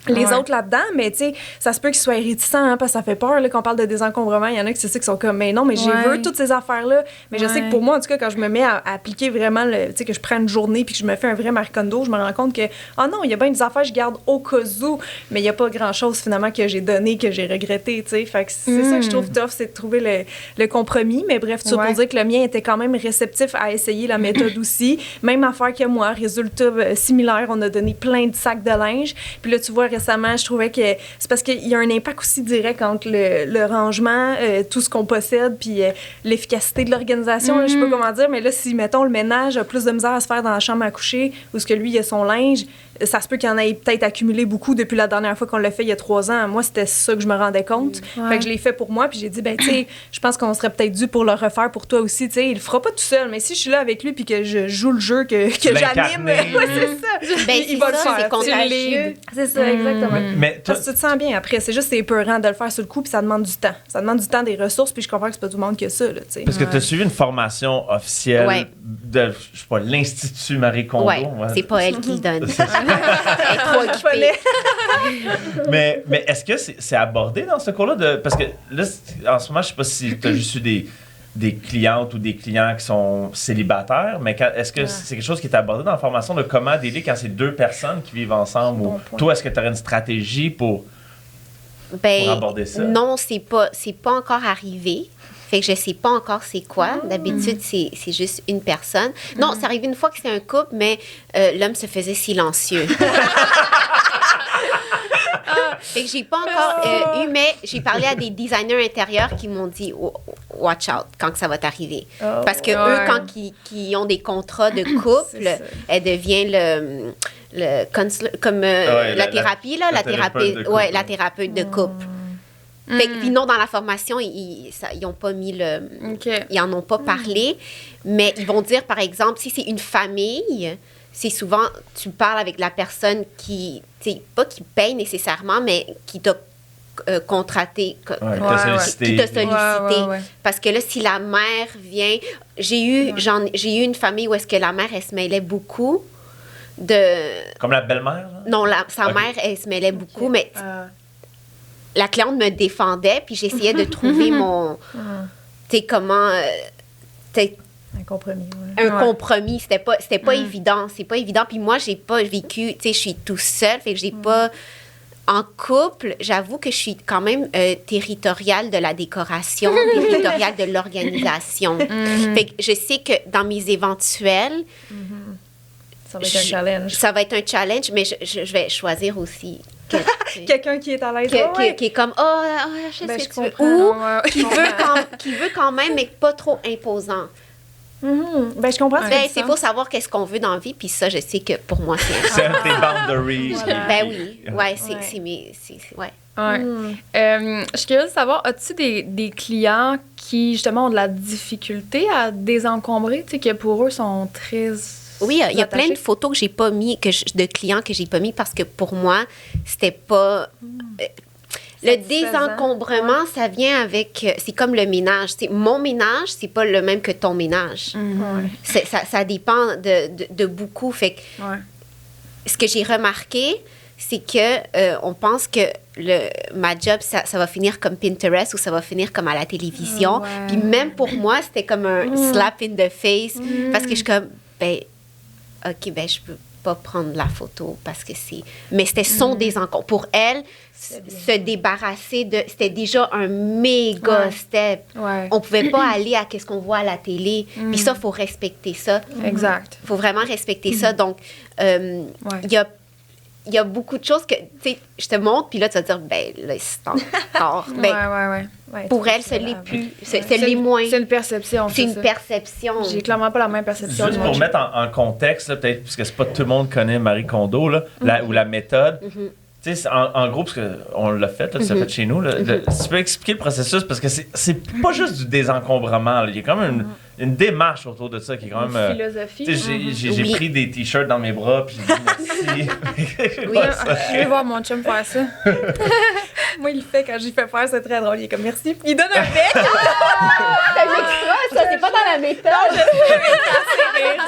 les autres là-dedans, mais tu sais, ça se peut qu'ils soient réticents, hein, parce que ça fait peur là, qu'on parle de désencombrement. Il y en a qui, c'est ça, qui sont comme, mais non, mais j'ai vu toutes ces affaires-là. Mais je sais que pour moi, en tout cas, quand je me mets à appliquer vraiment, tu sais, que je prends une journée puis que je me fais un vrai Marie Kondo, je me rends compte que, non, il y a bien des affaires que je garde au cas où, mais il n'y a pas grand-chose finalement que j'ai donné, que j'ai regretté, tu sais. Fait que c'est ça que je trouve tough, c'est de trouver le compromis. Mais bref, tout ça pour dire que le mien était quand même réceptif à essayer la méthode aussi. Même affaire que moi, résultat similaire, on a donné plein de sacs de linge. Puis là, tu vois, récemment, je trouvais que c'est parce qu'il y a un impact aussi direct entre le rangement, tout ce qu'on possède, puis l'efficacité de l'organisation. Je sais pas comment dire, mais là, si, mettons, le ménage a plus de misère à se faire dans la chambre à coucher, ou ce que lui, il a son linge, ça se peut qu'il en ait peut-être accumulé beaucoup depuis la dernière fois qu'on l'a fait il y a 3 ans. Moi, c'était ça que je me rendais compte. Fait que je l'ai fait pour moi, puis j'ai dit, ben, tu sais, je pense qu'on serait peut-être dû pour le refaire pour toi aussi. Tu sais, il le fera pas tout seul, mais si je suis là avec lui, puis que je joue le jeu, que j'anime, c'est ça. Ben, il va le faire. C'est contagieux. C'est ça, exactement. Mais parce que tu te sens bien après. C'est juste, c'est épeurant de le faire sur le coup, puis ça demande du temps. Ça demande du temps, des ressources, puis je comprends que c'est pas tout le monde que ça, là, tu sais. Parce que tu as suivi une formation officielle de, je sais pas, l'Institut Marie Kondo. C'est pas elle qui le donne. Elle est trop occupée. mais est-ce que c'est abordé dans ce cours-là? Parce que là, en ce moment, je sais pas si tu as juste eu des clientes ou des clients qui sont célibataires, mais est-ce que c'est quelque chose qui est abordé dans la formation de comment dealer quand c'est 2 personnes qui vivent ensemble? Ou toi, est-ce que tu aurais une stratégie pour aborder ça? Non, c'est pas encore arrivé. Fait que je sais pas encore c'est quoi. D'habitude, c'est juste une personne. Non, c'est arrivé une fois que c'est un couple, mais l'homme se faisait silencieux. Fait que j'ai pas encore eu, mais j'ai parlé à des designers intérieurs qui m'ont dit watch out quand que ça va t'arriver. Parce que eux, quand ils ont des contrats de couple, elle devient la thérapie, là, la thérapeute de couple. Fait que, puis non, dans la formation, ils ont pas mis ils en ont pas parlé, mais ils vont dire, par exemple, si c'est une famille, c'est souvent, tu parles avec la personne qui, tu sais, pas qui paye nécessairement, mais qui t'a contracté, Ouais, t'as sollicité. qui t'a sollicité. Ouais. Parce que là, si la mère vient... J'ai eu une famille où est-ce que la mère, elle se mêlait beaucoup de... Comme la belle-mère, là? Non, sa Ok. mère, elle se mêlait beaucoup, mais la cliente me défendait, puis j'essayais de trouver mon... Tu sais, comment... Un compromis. un compromis. C'était pas évident. C'est pas évident. Puis moi, j'ai pas vécu... Tu sais, je suis tout seule, fait que j'ai pas... En couple, j'avoue que je suis quand même territoriale de la décoration, territoriale de l'organisation. Fait que je sais que dans mes éventuels... Ça va être un challenge. Ça va être un challenge, mais je vais choisir aussi... Quelqu'un qui est à l'aise. qui est comme, je sais Ben, ce je que tu veux. comprends. Ou qui veut quand même, mais pas trop imposant. Ben, je comprends. Ben, c'est faut savoir qu'est-ce qu'on veut dans la vie, puis ça, je sais que pour moi, c'est C'est un de tes boundaries. Ben oui, ouais, c'est ouais. Ouais. Je suis curieuse de savoir, as-tu des clients qui, justement, ont de la difficulté à désencombrer, tu sais, que pour eux sont très... Oui, il y a attachés? plein de photos que j'ai pas mis, de clients que j'ai pas mis parce que pour moi, c'était pas... le désencombrement, ça vient avec... c'est comme le ménage. T'sais, mon ménage, c'est pas le même que ton ménage. Ça dépend de beaucoup. Fait que ce que j'ai remarqué, c'est que on pense que ma job, ça va finir comme Pinterest ou ça va finir comme à la télévision. Puis même pour moi, c'était comme un slap in the face parce que je suis comme, OK, je peux pas prendre la photo parce que c'est... Mais c'était son désencombrement. Pour elle, se débarrasser c'était déjà un méga step. Ouais. On pouvait pas aller à qu'est-ce qu'on voit à la télé. Puis ça, il faut respecter ça. Exact. Il faut vraiment respecter ça. Donc, il y a beaucoup de choses que, tu sais, je te montre, puis là, tu vas te dire, là, c'est encore. Pour elle, ce l'est plus. C'est l'est moins. C'est une perception. C'est une perception. J'ai clairement pas la même perception. Juste pour mettre en contexte, là, peut-être, puisque c'est pas tout le monde connaît Marie Kondo, là, ou la méthode. Tu sais, en gros, parce qu'on l'a fait, là, tu l'as fait chez nous, là, tu peux expliquer le processus, parce que c'est pas juste du désencombrement. Là. Il y a quand même une démarche autour de ça qui est quand même... philosophie. Tu sais, j'ai pris des t-shirts dans mes bras, puis j'ai dit merci. Oui, je vais voir mon chum faire ça. Moi, il le fait quand j'y fais faire, c'est très drôle. Il est comme merci. Puis il donne un bec. Ça, c'est pas dans la méthode.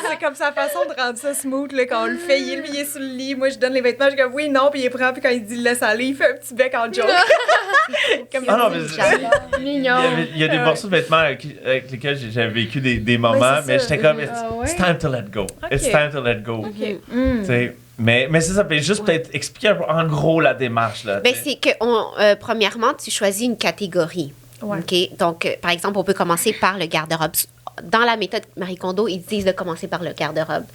C'est comme sa façon de rendre ça smooth là, quand on le fait. Lui, il est sur le lit. Moi, je donne les vêtements. Je dis oui, non. Puis il prend. Puis quand il dit laisse aller, il fait un petit bec en joke. Comme Ah non, mais Mignon. il y a des morceaux de vêtements avec lesquels j'avais vécu des moments, mais j'étais comme, it's time to let go. It's time to let go. Tu sais, mais c'est ça, juste peut-être expliquer un peu, en gros la démarche. Là, c'est que, premièrement, tu choisis une catégorie. OK? Donc, par exemple, on peut commencer par le garde-robe. Dans la méthode Marie Kondo, ils disent de commencer par le garde-robe.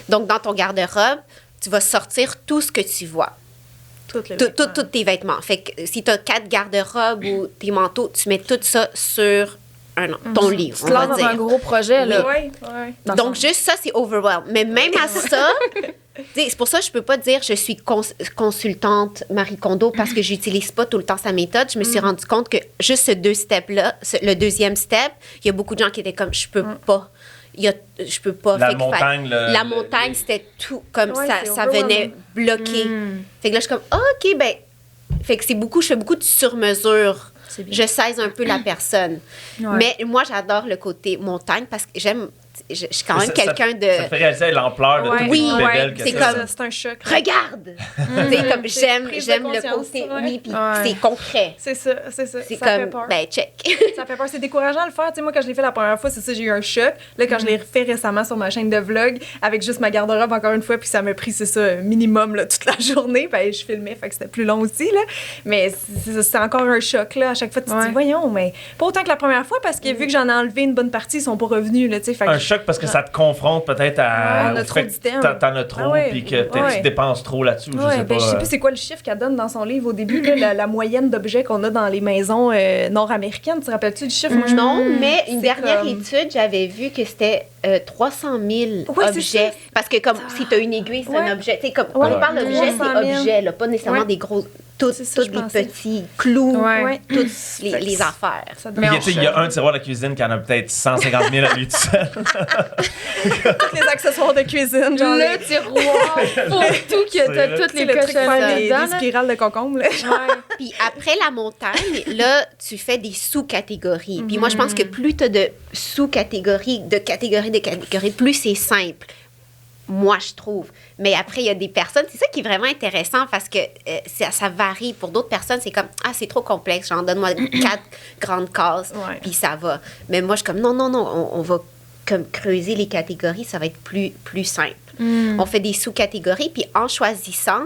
Donc, dans ton garde-robe, tu vas sortir tout ce que tu vois. Tous tes vêtements. Fait que si tu as 4 garde-robes ou tes manteaux, tu mets tout ça sur ton livre. Tu te lances dans un gros projet, là. Oui. Donc, juste ça, c'est overwhelm. Mais même à ça, c'est pour ça que je peux pas dire je suis consultante Marie Kondo parce que j'utilise pas tout le temps sa méthode. Je me suis rendu compte que juste ce 2 steps-là, le deuxième step, il y a beaucoup de gens qui étaient comme je peux pas. Je peux pas. La montagne, la montagne, c'était tout comme ça overwhelming. venait bloquer. Fait que là, je suis comme, OK, fait que je fais beaucoup de sur-mesure. Je saisis un peu la personne. Mais moi, j'adore le côté montagne parce que je suis quand même quelqu'un de... Ça te fait réaliser l'ampleur de toute bébelle que c'est ça. comme, c'est un choc. Regarde! C'est comme, j'aime le côté, puis c'est concret. C'est ça. C'est ça fait comme, peur. check. Ça fait peur. C'est décourageant à le faire. Tu sais, moi, quand je l'ai fait la première fois, c'est ça, j'ai eu un choc. Là, quand je l'ai refait récemment sur ma chaîne de vlog, avec juste ma garde-robe, encore une fois, puis ça m'a pris, c'est ça, minimum, là, toute la journée. Je filmais, fait que c'était plus long aussi, là. Mais c'est encore un choc, là. À chaque fois, tu te dis, voyons, mais pas autant que la première fois, parce que vu que j'en ai enlevé une bonne partie, ils sont pas revenus, là, tu sais. Un choc parce que ça te confronte peut-être à... on a trop d'items. T'en as trop, puis que tu dépenses trop là-dessus, je sais pas. Je sais plus c'est quoi le chiffre qu'elle donne dans son livre au début, là, la moyenne d'objets qu'on a dans les maisons nord-américaines. Tu te rappelles-tu du chiffre? Non, mais une dernière étude, j'avais vu que c'était 300 000 objets. Parce que comme si tu as une aiguille, c'est un objet. Tu sais, comme, quand on parle d'objet, c'est objet, là, pas nécessairement des gros... tous C'est ça, les je pensais. petits clous, Ouais. toutes les affaires. Ça Mais donne il y a un tiroir de cuisine qui en a peut-être 150 000 à lui tout seul. tous les accessoires de cuisine, genre Le tiroir pour tout, que t'as C'est toutes les le truc pour cochonneries faire dedans. des spirales de concombre. Là. Ouais. Puis après la montagne, là, tu fais des sous-catégories. Puis moi, je pense que plus tu as de sous-catégories, de catégories, plus c'est simple. Moi, je trouve. Mais après, il y a des personnes, c'est ça qui est vraiment intéressant parce que ça varie. Pour d'autres personnes, c'est comme, ah, c'est trop complexe, genre, donne-moi 4 grandes cases, Ouais. puis ça va. Mais moi, je suis comme, non, on va comme creuser les catégories, ça va être plus simple. On fait des sous-catégories, puis en choisissant,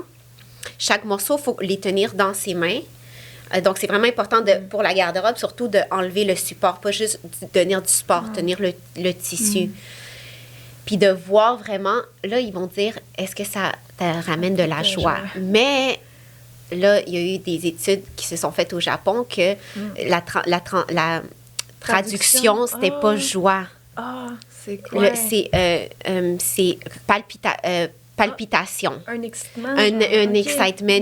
chaque morceau, il faut les tenir dans ses mains. Donc, c'est vraiment important pour la garde-robe, surtout d'enlever le support, pas juste tenir du support, tenir le tissu. Puis de voir vraiment, là, ils vont dire, est-ce que ça te ramène de la joie? Mais là, il y a eu des études qui se sont faites au Japon que la traduction, c'était pas joie. Ah, C'est quoi? C'est palpitation. un excitement. Un Ok. excitement,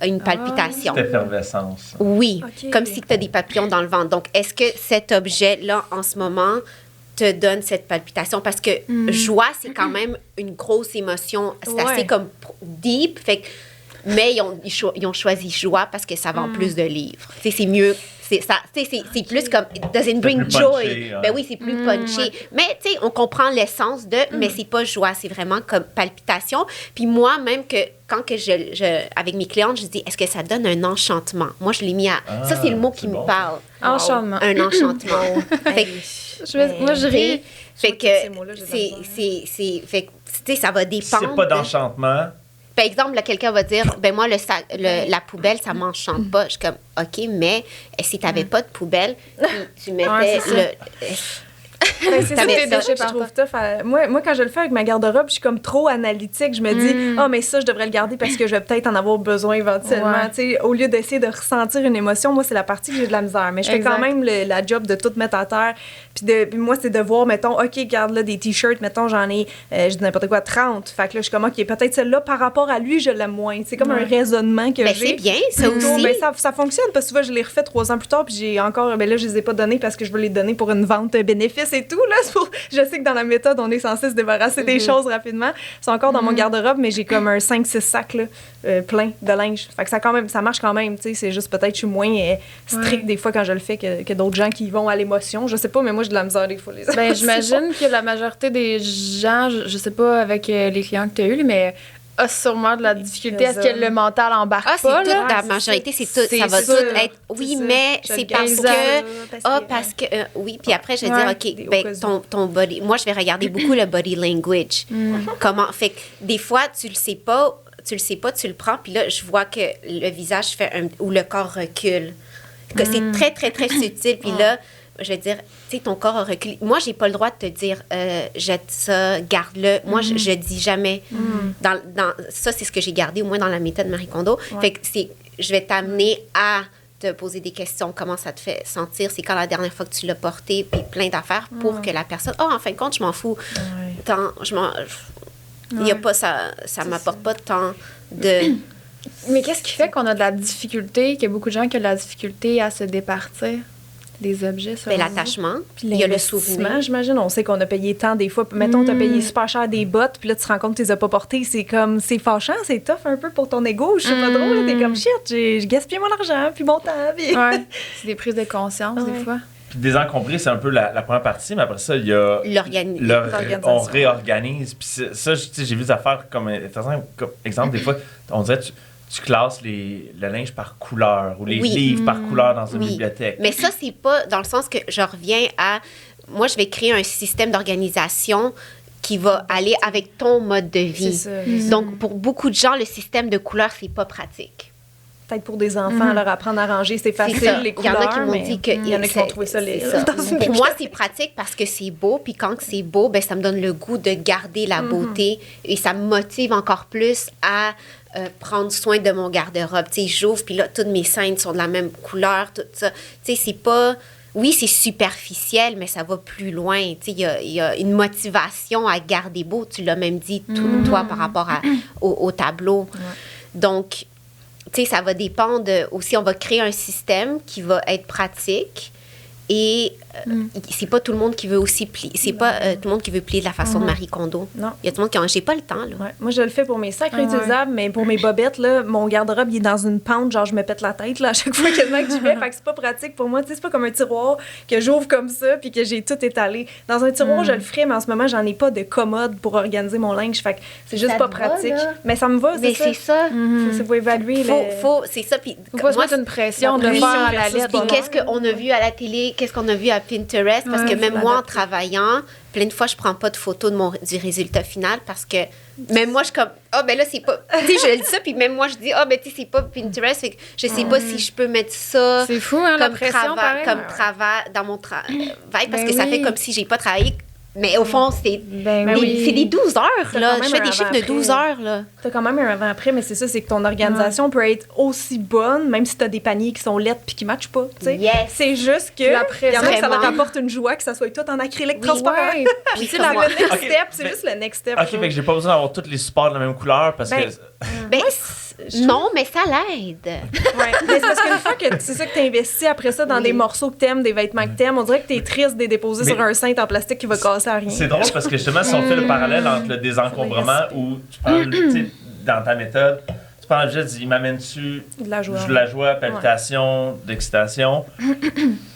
une palpitation. Cette effervescence. Oui, Ok. comme si tu as des papillons dans le ventre. Donc, est-ce que cet objet-là, en ce moment, te donne cette palpitation? Parce que joie, c'est quand même une grosse émotion. C'est Ouais. assez comme deep. Fait que, mais ils ont choisi joie parce que ça vend plus de livres. Tu sais, c'est mieux. C'est plus comme it doesn't bring plus joy. punché, hein. Ben oui, c'est plus punché. Mais tu sais, on comprend l'essence de, mais c'est pas joie, c'est vraiment comme palpitation. Puis moi, même que quand que avec mes clientes, je dis, est-ce que ça donne un enchantement? Moi, je l'ai mis à. Ça, c'est le mot qui c'est me bon. parle. Enchantement. Un enchantement. Fait que, Moi, je ris. fait que ces mots-là, j'ai de la fait que, tu sais, ça va S'il dépendre. n'y a pas de- d'enchantement, Par exemple, là, quelqu'un va dire, ben moi, la poubelle, ça m'enchante pas. Je suis comme, OK, mais si tu n'avais pas de poubelle, tu mettais Ouais, c'est le. Ben, c'est ça, T'avais c'est ça. ça que je trouve tough. Moi, quand je le fais avec ma garde-robe, je suis comme trop analytique. Je me dis, mais ça, je devrais le garder parce que je vais peut-être en avoir besoin éventuellement. Ouais. Tu sais, au lieu d'essayer de ressentir une émotion, moi, c'est la partie que j'ai de la misère. Mais je fais quand Exact. même la job de tout mettre à terre. Puis moi, c'est de voir, mettons, OK, regarde là, des t-shirts, mettons, j'en ai, je dis n'importe quoi, 30. Fait que là, je suis comme, OK, peut-être celle-là, par rapport à lui, je l'aime moins. C'est comme un raisonnement que Ben, j'ai. c'est bien, ça Plutôt, aussi. ben, ça fonctionne parce que souvent, je les refais 3 ans plus tard, puis j'ai encore, ben là, je les ai pas donnés parce que je veux les donner pour une vente bénéfice et tout. Là. Je sais que dans la méthode, on est censé se débarrasser des choses rapidement. Ils sont encore dans mon garde-robe, mais j'ai comme un 5-6 sacs là, plein de linge. Fait que ça marche quand même. C'est juste peut-être que je suis moins strict des fois quand je le fais que d'autres gens qui y vont à l'émotion. Je sais pas, mais moi, j'ai de la misère des fois. Ben, j'imagine que la majorité des gens, je sais pas avec les clients que tu as eus, mais a sûrement de la difficulté à ce que le mental embarque Ah, c'est pas. tout, là. la c'est majorité, ça. c'est tout. C'est Ça va sûr. tout être. Oui, C'est ça. mais Je c'est le parce gagne. que. Parce que. Oui, puis après, je vais Ouais. dire, Des OK, ben, occasions. ton body. Moi, je vais regarder beaucoup le body language. Comment. Fait que des fois, tu le sais pas, tu le prends, puis là, je vois que le visage fait ou le corps recule. Que c'est très, très, très subtil, puis là, je vais dire, tu sais, ton corps a reculé. Moi, j'ai pas le droit de te dire, jette ça, garde-le. Moi, je dis jamais. Ça, c'est ce que j'ai gardé, au moins dans la méthode Marie Kondo. Fait que je vais t'amener à te poser des questions. Comment ça te fait sentir? C'est quand la dernière fois que tu l'as porté? Puis plein d'affaires pour que la personne... Oh, en fin de compte, je m'en fous. Il y a pas... Ça m'apporte pas tant de... Mais qu'est-ce qui fait qu'on a de la difficulté, qu'il y a beaucoup de gens qui ont de la difficulté à se départir des objets? Ben, l'attachement. Puis Il y a le l'investissement, souvenir. j'imagine. On sait qu'on a payé tant des fois. Mettons, t'as payé super cher des bottes, puis là, tu te rends compte que tu les as pas portées. C'est comme, c'est fâchant, c'est tough un peu pour ton ego. Je sais pas trop, là. T'es comme, shit, j'ai gaspillé mon argent, puis mon temps. Puis... Ouais, c'est des prises de conscience, des fois. puis des incompris, c'est un peu la première partie, mais après ça, il y a. L'organisation. On réorganise. Puis ça, tu sais, j'ai vu des affaires comme exemple, des fois, on dirait tu classes le linge par couleur ou les Oui. livres par couleur dans une Oui. bibliothèque. Mais ça, c'est pas dans le sens que je reviens à... Moi, je vais créer un système d'organisation qui va aller avec ton mode de vie. C'est ça. Donc, pour beaucoup de gens, le système de couleurs, c'est pas pratique. Peut-être pour des enfants, leur apprendre à ranger, c'est C'est facile, ça. les Il y en couleurs. a qui m'ont mais dit que... il y en a qui vont trouver ça laid. c'est ça. dans une Pour moi, bibliothèque. c'est pratique parce que c'est beau. Puis quand c'est beau, ben, ça me donne le goût de garder la beauté. Et ça me motive encore plus à prendre soin de mon garde-robe. Tu sais, j'ouvre, puis là, toutes mes scènes sont de la même couleur, tout ça. Tu sais, c'est pas... Oui, c'est superficiel, mais ça va plus loin. Tu sais, il y a une motivation à garder beau. Tu l'as même dit, toi, par rapport au tableau. Donc, tu sais, ça va dépendre aussi, on va créer un système qui va être pratique et c'est pas tout le monde qui veut aussi plier. C'est pas tout le monde qui veut plier de la façon de Marie Kondo. Non. Il y a tout le monde qui a j'ai pas le temps, là. Ouais. Moi, je le fais pour mes sacs réutilisables, mais pour mes bobettes, là, mon garde-robe, il est dans une pente, genre, je me pète la tête, là, à chaque fois quasiment que j'y vais. Fait que c'est pas pratique pour moi. Tu sais, c'est pas comme un tiroir que j'ouvre comme ça puis que j'ai tout étalé. Dans un tiroir, je le ferais, mais en ce moment, j'en ai pas de commode pour organiser mon linge. Fait que c'est juste Ça pas te va, pratique. là? Mais ça me va, Mais c'est ça. Faut évaluer. C'est ça. Puis Faut pas se moi, mettre une pression de la le pression faire à la versus lettre. puis qu'est-ce qu'on a vu à la télé, qu'est-ce qu'on a vu à Pinterest, parce que même moi, en travaillant, plein de fois, je prends pas de photos du résultat final parce que même moi, je suis comme, ben là, c'est pas... Tu sais, je dis ça, puis même moi, je dis, ben tu sais, c'est pas Pinterest, fait que je sais pas si je peux mettre ça C'est fou, hein, la comme pression, pareil. travail dans mon travail, parce Ben que ça oui. fait comme si j'ai pas travaillé. Mais au fond, c'est Ben Ben oui. c'est des 12 heures, T'as là. quand Je même fais des un chiffres de avant-après. 12 heures, là. T'as quand même un avant-après, mais c'est ça, c'est que ton organisation peut être aussi bonne, même si t'as des paniers qui sont laides puis qui matchent pas, tu sais. Yes. C'est juste que La il y en a que ça leur Vraiment. apporte une joie que ça soit tout en acrylique Oui. transparent. Ouais. Puis c'est comme moi. le next Ok, step, c'est mais- juste le next step. OK, fait que j'ai pas besoin d'avoir tous les supports de la même couleur parce Ben, que... Ben, je trouve- non, mais ça l'aide. Ouais. Mais c'est parce qu'une fois que c'est ça que tu investis après ça dans des morceaux que t'aimes, des vêtements que t'aimes, on dirait que t'es triste de les déposer Mais- sur un cintre en plastique qui va casser à rien. C'est drôle parce que justement, si on fait le parallèle entre le désencombrement où tu parles, tu sais, dans ta méthode, tu parles juste, il m'amène-tu De la joie. de la joie, palpitation, d'excitation.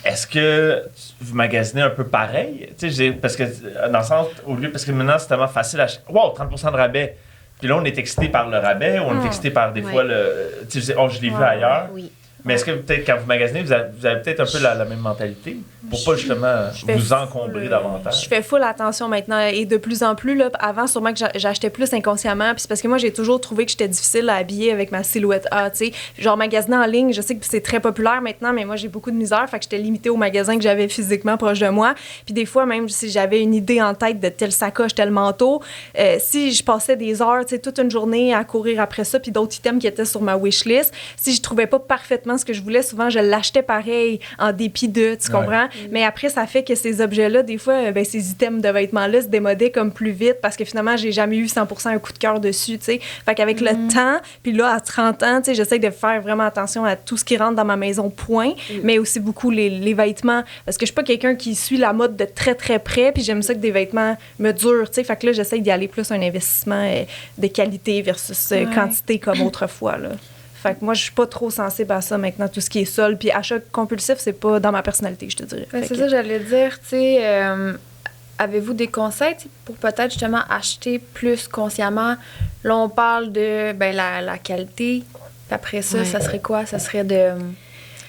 Est-ce que vous magasinez un peu pareil? Tu sais, parce que dans le sens, au lieu, parce que maintenant, c'est tellement facile à acheter. Wow, 30% de rabais. Puis là, on est excité par le rabais, ou on est excité par des fois le. Tu sais, je l'ai vu ailleurs. Oui. Mais est-ce que peut-être quand vous magasinez, vous avez peut-être un peu la même mentalité pour pas justement fais vous encombrer davantage? Je fais full attention maintenant et de plus en plus. Là, avant, sûrement que j'achetais plus inconsciemment. Puis c'est parce que moi, j'ai toujours trouvé que j'étais difficile à habiller avec ma silhouette A. Tu sais, genre magasiner en ligne, je sais que c'est très populaire maintenant, mais moi, j'ai beaucoup de misère. Fait que j'étais limitée aux magasins que j'avais physiquement proche de moi. Puis des fois, même si j'avais une idée en tête de telle sacoche, tel manteau, si je passais des heures, tu sais, toute une journée à courir après ça, puis d'autres items qui étaient sur ma wishlist, si je trouvais pas parfaitement ce que je voulais, souvent, je l'achetais pareil en dépit de, tu comprends? Mais après, ça fait que ces objets-là, des fois, ces items de vêtements-là se démodaient comme plus vite parce que finalement, j'ai jamais eu 100% un coup de cœur dessus, tu sais. Fait qu'avec le temps, puis là, à 30 ans, tu sais, j'essaie de faire vraiment attention à tout ce qui rentre dans ma maison, point, mais aussi beaucoup les vêtements, parce que je suis pas quelqu'un qui suit la mode de très, très près, puis j'aime ça que des vêtements me durent, tu sais. Fait que là, j'essaie d'y aller plus un investissement de qualité versus quantité comme autrefois, là. Fait que moi, je suis pas trop sensible à ça maintenant, tout ce qui est sol. Puis achat compulsif, c'est pas dans ma personnalité, je te dirais. Ben, Fait c'est que- ça, j'allais dire, tu sais, avez-vous des conseils tu sais, pour peut-être justement acheter plus consciemment? Là, on parle de la qualité. Puis après ça, ça serait quoi? Ça serait de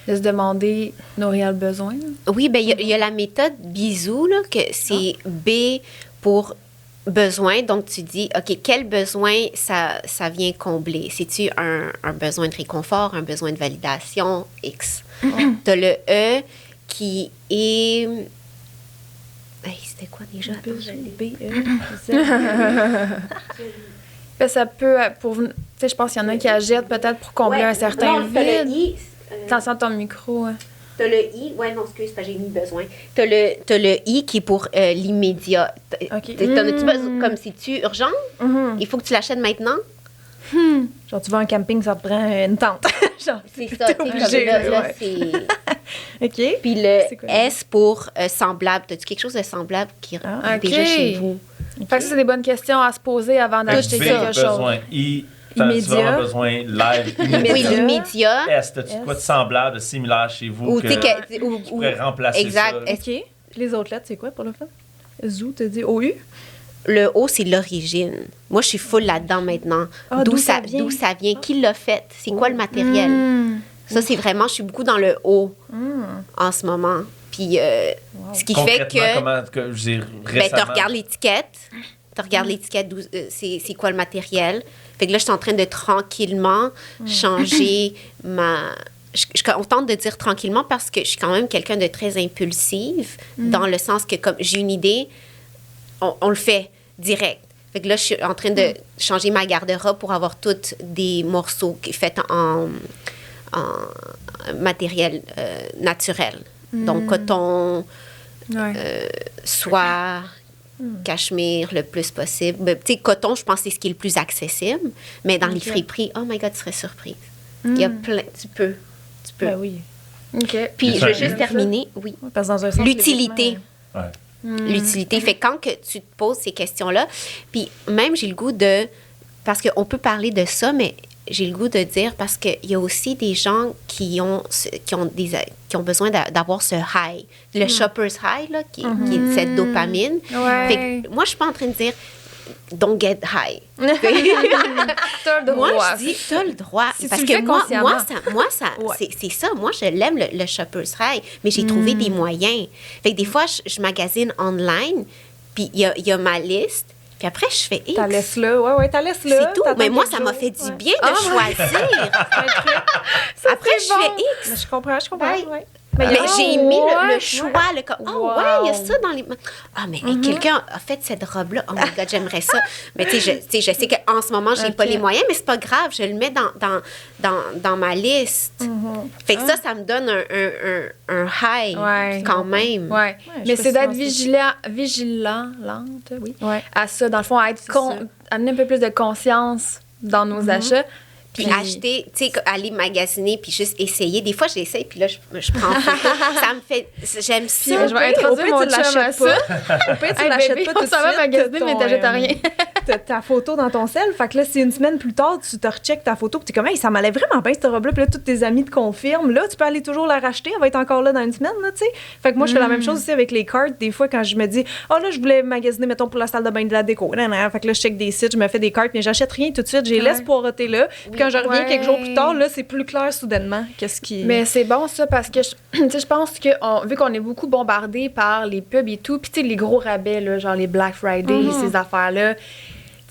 se demander nos réels besoins. Oui, ben il y a la méthode bisou, là, que c'est B pour besoin. Donc, tu dis, OK, quel besoin ça vient combler? C'est-tu un besoin de réconfort, un besoin de validation, X? Tu as le E qui est... Hey, c'était quoi déjà? Attends, je l'ai. Ben, ça peut, tu sais, je pense qu'il y en a qui achètent peut-être pour combler un certain non, t'as le vide. I. Attention à ton micro. Hein. T'as le I, ouais, non, excuse, j'ai mis besoin. T'as le I qui est pour l'immédiat. OK. T'en as-tu besoin, comme c'est-tu urgent? Il faut que tu l'achètes maintenant? Genre, tu vas en camping, ça te prend une tente. Genre, C'est ça, t'es tu sais, obligé, comme là, ouais. c'est... OK. Puis le C'est quoi, S pour semblable. T'as-tu quelque chose de semblable qui est Ah, déjà ok. chez vous? Fait que ça, c'est des bonnes questions à se poser avant d'acheter B, quelque chose. besoin. I, tu as Immédiat. vraiment besoin live. Oui, Immédiat. l'immédiat. S, t'as-tu de quoi de semblable, de similaire chez vous Ou, que tu sais, que- ou- tu pourrais remplacer exact. ça? Est-ce- OK. Puis les autres lettres, c'est quoi pour le fun? Zou, t'as dit OU? Le O, c'est l'origine. Moi, je suis full là-dedans maintenant. Ah, d'où ça vient? D'où ça vient? Qui l'a fait? C'est quoi le matériel? Ça, c'est vraiment... Je suis beaucoup dans le O en ce moment. Puis, ce qui fait Concrètement, que... comment que j'ai Ben, récemment... tu regardes l'étiquette. Tu regardes l'étiquette, c'est quoi le matériel. Fait que là, je suis en train de tranquillement changer ma... Je suis contente de dire tranquillement parce que je suis quand même quelqu'un de très impulsive, dans le sens que comme j'ai une idée, on le fait direct. Fait que là, je suis en train de changer ma garde-robe pour avoir tous des morceaux faits en matériel naturel. Donc, coton, soie, cachemire le plus possible. Ben, tu sais, coton, je pense que c'est ce qui est le plus accessible. Mais dans les friperies, oh my God, tu serais surprise. Il y a plein... Tu peux. Ben oui. OK. Puis, C'est je veux ça. juste terminer. Oui. Parce que dans un sens, L'utilité. Ouais. L'utilité. Fait que quand que tu te poses ces questions-là, puis même j'ai le goût de... Parce qu'on peut parler de ça, mais j'ai le goût de dire parce qu'il y a aussi des gens qui ont besoin d'avoir ce high, le shopper's high, là, qui est cette dopamine. Ouais. Fait que moi, je suis pas en train de dire don't get high. T'as le Moi, droit. je dis, t'as le droit. Si parce tu que le fais consciemment. Ouais. c'est ça. Moi, je l'aime, le shopper's high, mais j'ai trouvé des moyens. Fait que des fois, je magasine online, puis il y a ma liste, puis après, je fais X. T'as laisse là. Ouais, t'as laisse là. C'est tout. T'attends Mais moi, quelques ça m'a jours. fait du Ouais. bien de choisir. Après, je fais X. Mais je comprends. Ouais. Ouais. Mais j'ai mis ouais. le choix, le comme, oh Wow. ouais, il y a ça dans les... Ah, mais hey, quelqu'un a fait cette robe-là. Oh my God, j'aimerais ça. Mais tu sais, je sais qu'en ce moment, j'ai pas les moyens, mais c'est pas grave. Je le mets dans ma liste. Fait que ça me donne un high Ouais. quand même. Ouais. je Mais peux c'est d'être silencer. vigilante, oui. Ouais. À ça, dans le fond, à être C'est ça. amener un peu plus de conscience dans nos achats. Puis acheter, tu sais, aller magasiner, puis juste essayer. Des fois, j'essaye, puis là, je prends en photo. Ça me fait... J'aime Puis ça. je vais introduire mon tu chum à l'achètes ça. pas. Au pire, tu Hey, l'achètes bébé, pas tout on de s'en va suite. magasiner, t'as mais ton, t'achètes rien. T'as ta photo dans ton sel. Fait que là, c'est une semaine plus tard, tu te recheckes ta photo, puis t'es comme, hey, ça m'allait vraiment bien, cette robe-là. Puis là, tous tes amis te confirment. Là, tu peux aller toujours la racheter. Elle va être encore là dans une semaine, là, tu sais. Fait que moi, je fais la même chose aussi avec les cartes. Des fois, quand je me dis, oh là, je voulais magasiner, mettons, pour la salle de bain de la déco. Nan, nan. Fait que là, je check des sites, je me fais des cartes, mais j'achète rien tout de suite. J'ai laisse poireauter là. Puis quand je reviens quelques jours plus tard, là, c'est plus clair soudainement. Qu'est-ce qui. Mais c'est bon ça parce que tu sais, je pense que vu qu'on est beaucoup bombardé par les pubs et tout, puis tu sais les gros rabais là, genre les Black Friday, ces affaires-là, tu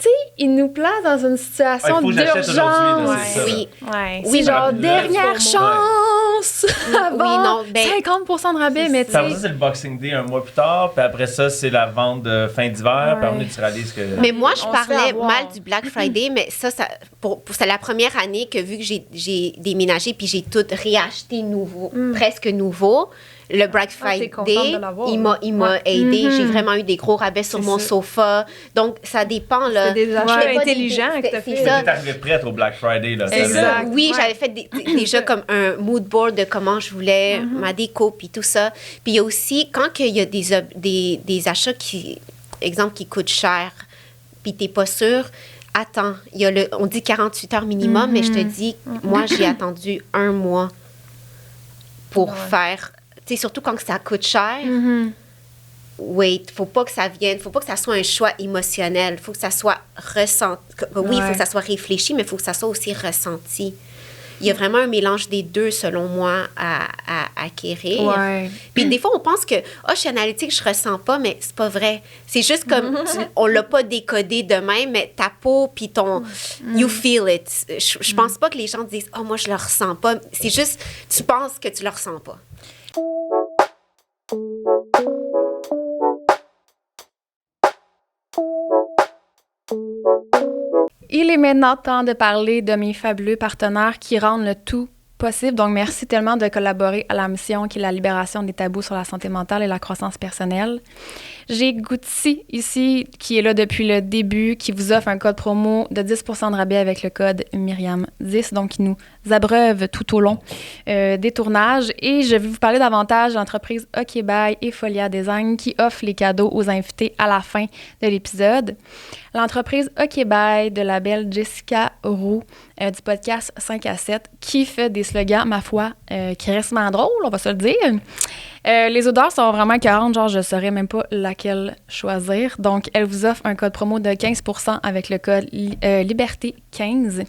sais, ils nous placent dans une situation Ah, il faut que j'achète d'urgence. aujourd'hui, là, c'est ça. Oui. Ouais. Oui, genre la- dernière la- chance avant non, ben, 50% de rabais, mais tu Ça, sais. c'est le Boxing Day un mois plus tard, puis après ça, c'est la vente de fin d'hiver, puis après, tu réalises que... Mais moi, je On se parlais fait avoir. mal du Black Friday, mais ça c'est la première année que vu que j'ai déménagé puis j'ai tout réacheté nouveau, presque nouveau, le Black Ah, t'es contente Friday, de l'avoir, il m'a aidé. J'ai vraiment eu des gros rabais sur C'est mon ça. sofa. Donc, ça dépend, là. C'est des achats Je fais pas intelligents des- que t'as c'est fait. ça. T'es arrivé prête au Black Friday, là. C'est ça. ça. Oui, Ouais. j'avais fait déjà comme un mood board de comment je voulais ma déco, puis tout ça. Puis il y a aussi, quand il y a des achats qui, exemple, qui coûtent cher, puis t'es pas sûr, attends. On dit 48 heures minimum, mais je te dis, moi, j'ai attendu un mois pour faire... Tu sais, surtout quand ça coûte cher. Wait, faut pas que ça soit un choix émotionnel. Faut que ça soit ressenti. Oui, il faut que ça soit réfléchi, mais il faut que ça soit aussi ressenti. Il y a vraiment un mélange des deux, selon moi, à acquérir. Ouais. Puis des fois, on pense que je suis analytique, je ressens pas, mais c'est pas vrai. C'est juste comme, on l'a pas décodé de même, mais ta peau, puis ton... You feel it. Je pense pas que les gens disent, moi, je le ressens pas. C'est juste, tu penses que tu le ressens pas. Il est maintenant temps de parler de mes fabuleux partenaires qui rendent le tout possible. Donc, merci tellement de collaborer à la mission qui est la libération des tabous sur la santé mentale et la croissance personnelle. J'ai Gucci ici, qui est là depuis le début, qui vous offre un code promo de 10% de rabais avec le code Myriam10, donc qui nous abreuve tout au long des tournages. Et je vais vous parler davantage de l'entreprise OK Bye et Folia Design qui offre les cadeaux aux invités à la fin de l'épisode. L'entreprise OK Bye de la belle Jessica Roux du podcast 5 à 7 qui fait des slogans, ma foi, crissement drôles, on va se le dire. Les odeurs sont vraiment écœurantes, genre je ne saurais même pas laquelle choisir. Donc, elle vous offre un code promo de 15% avec le code Liberté15.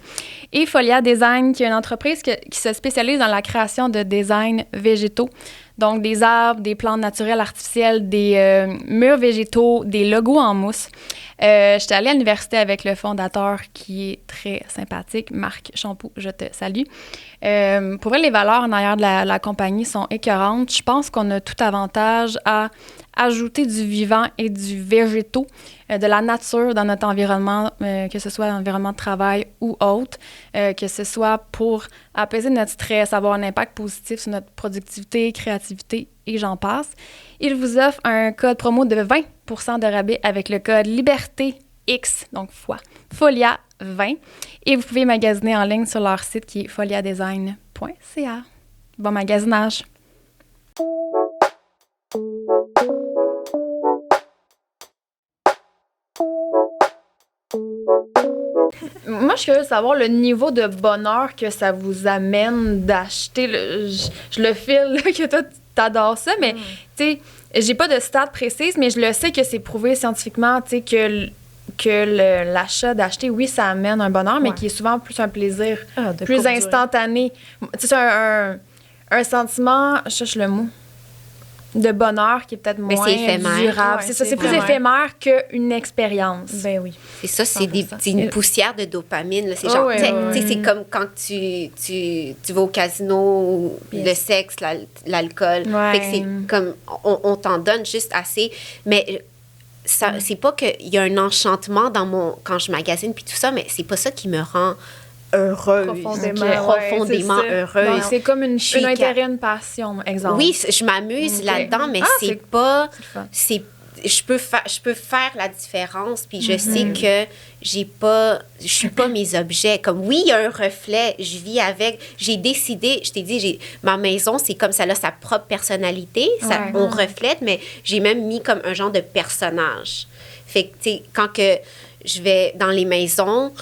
Et Folia Design, qui est une entreprise qui se spécialise dans la création de designs végétaux. Donc, des arbres, des plantes naturelles artificielles, des murs végétaux, des logos en mousse. J'étais allée à l'université avec le fondateur qui est très sympathique, Marc Champoux, je te salue. Pour vrai, les valeurs en arrière de la compagnie sont écœurantes. Je pense qu'on a tout avantage à ajouter du vivant et du végétaux, de la nature dans notre environnement, que ce soit l'environnement de travail ou autre, que ce soit pour apaiser notre stress, avoir un impact positif sur notre productivité, créativité et j'en passe. Il vous offre un code promo de 20% de rabais avec le code Liberté X, donc fois, Folia 20. Et vous pouvez magasiner en ligne sur leur site qui est foliadesign.ca. Bon magasinage! Moi, je suis curieuse de savoir le niveau de bonheur que ça vous amène d'acheter. Je le file là, que toi, t'adores ça, mais tu sais, j'ai pas de stats précises, mais je le sais que c'est prouvé scientifiquement, tu sais, que l'achat d'acheter, oui, ça amène un bonheur, mais qui est souvent plus un plaisir, plus instantané. Tu sais, c'est un sentiment, je cherche le mot, de bonheur qui est peut-être moins durable. Ouais, c'est plus éphémère qu'une expérience. Ben oui. C'est ça, c'est une poussière de dopamine. Là. C'est genre, c'est comme quand tu vas au casino, le sexe, l'alcool. Fait que c'est comme, on t'en donne juste assez. Mais ça, c'est pas qu'il y a un enchantement quand je magasine puis tout ça, mais c'est pas ça qui me rend heureuse. Profondément heureuse. Donc, c'est comme un intérêt, une passion, exemple. Oui, je m'amuse là-dedans, mais c'est pas... Je peux faire la différence, puis je sais que je suis pas mes objets. Comme, oui, il y a un reflet, je vis avec. J'ai décidé, je t'ai dit, ma maison, c'est comme ça, a sa propre personnalité, on reflète, mais j'ai même mis comme un genre de personnage. Fait que, tu sais, quand que je vais dans les maisons...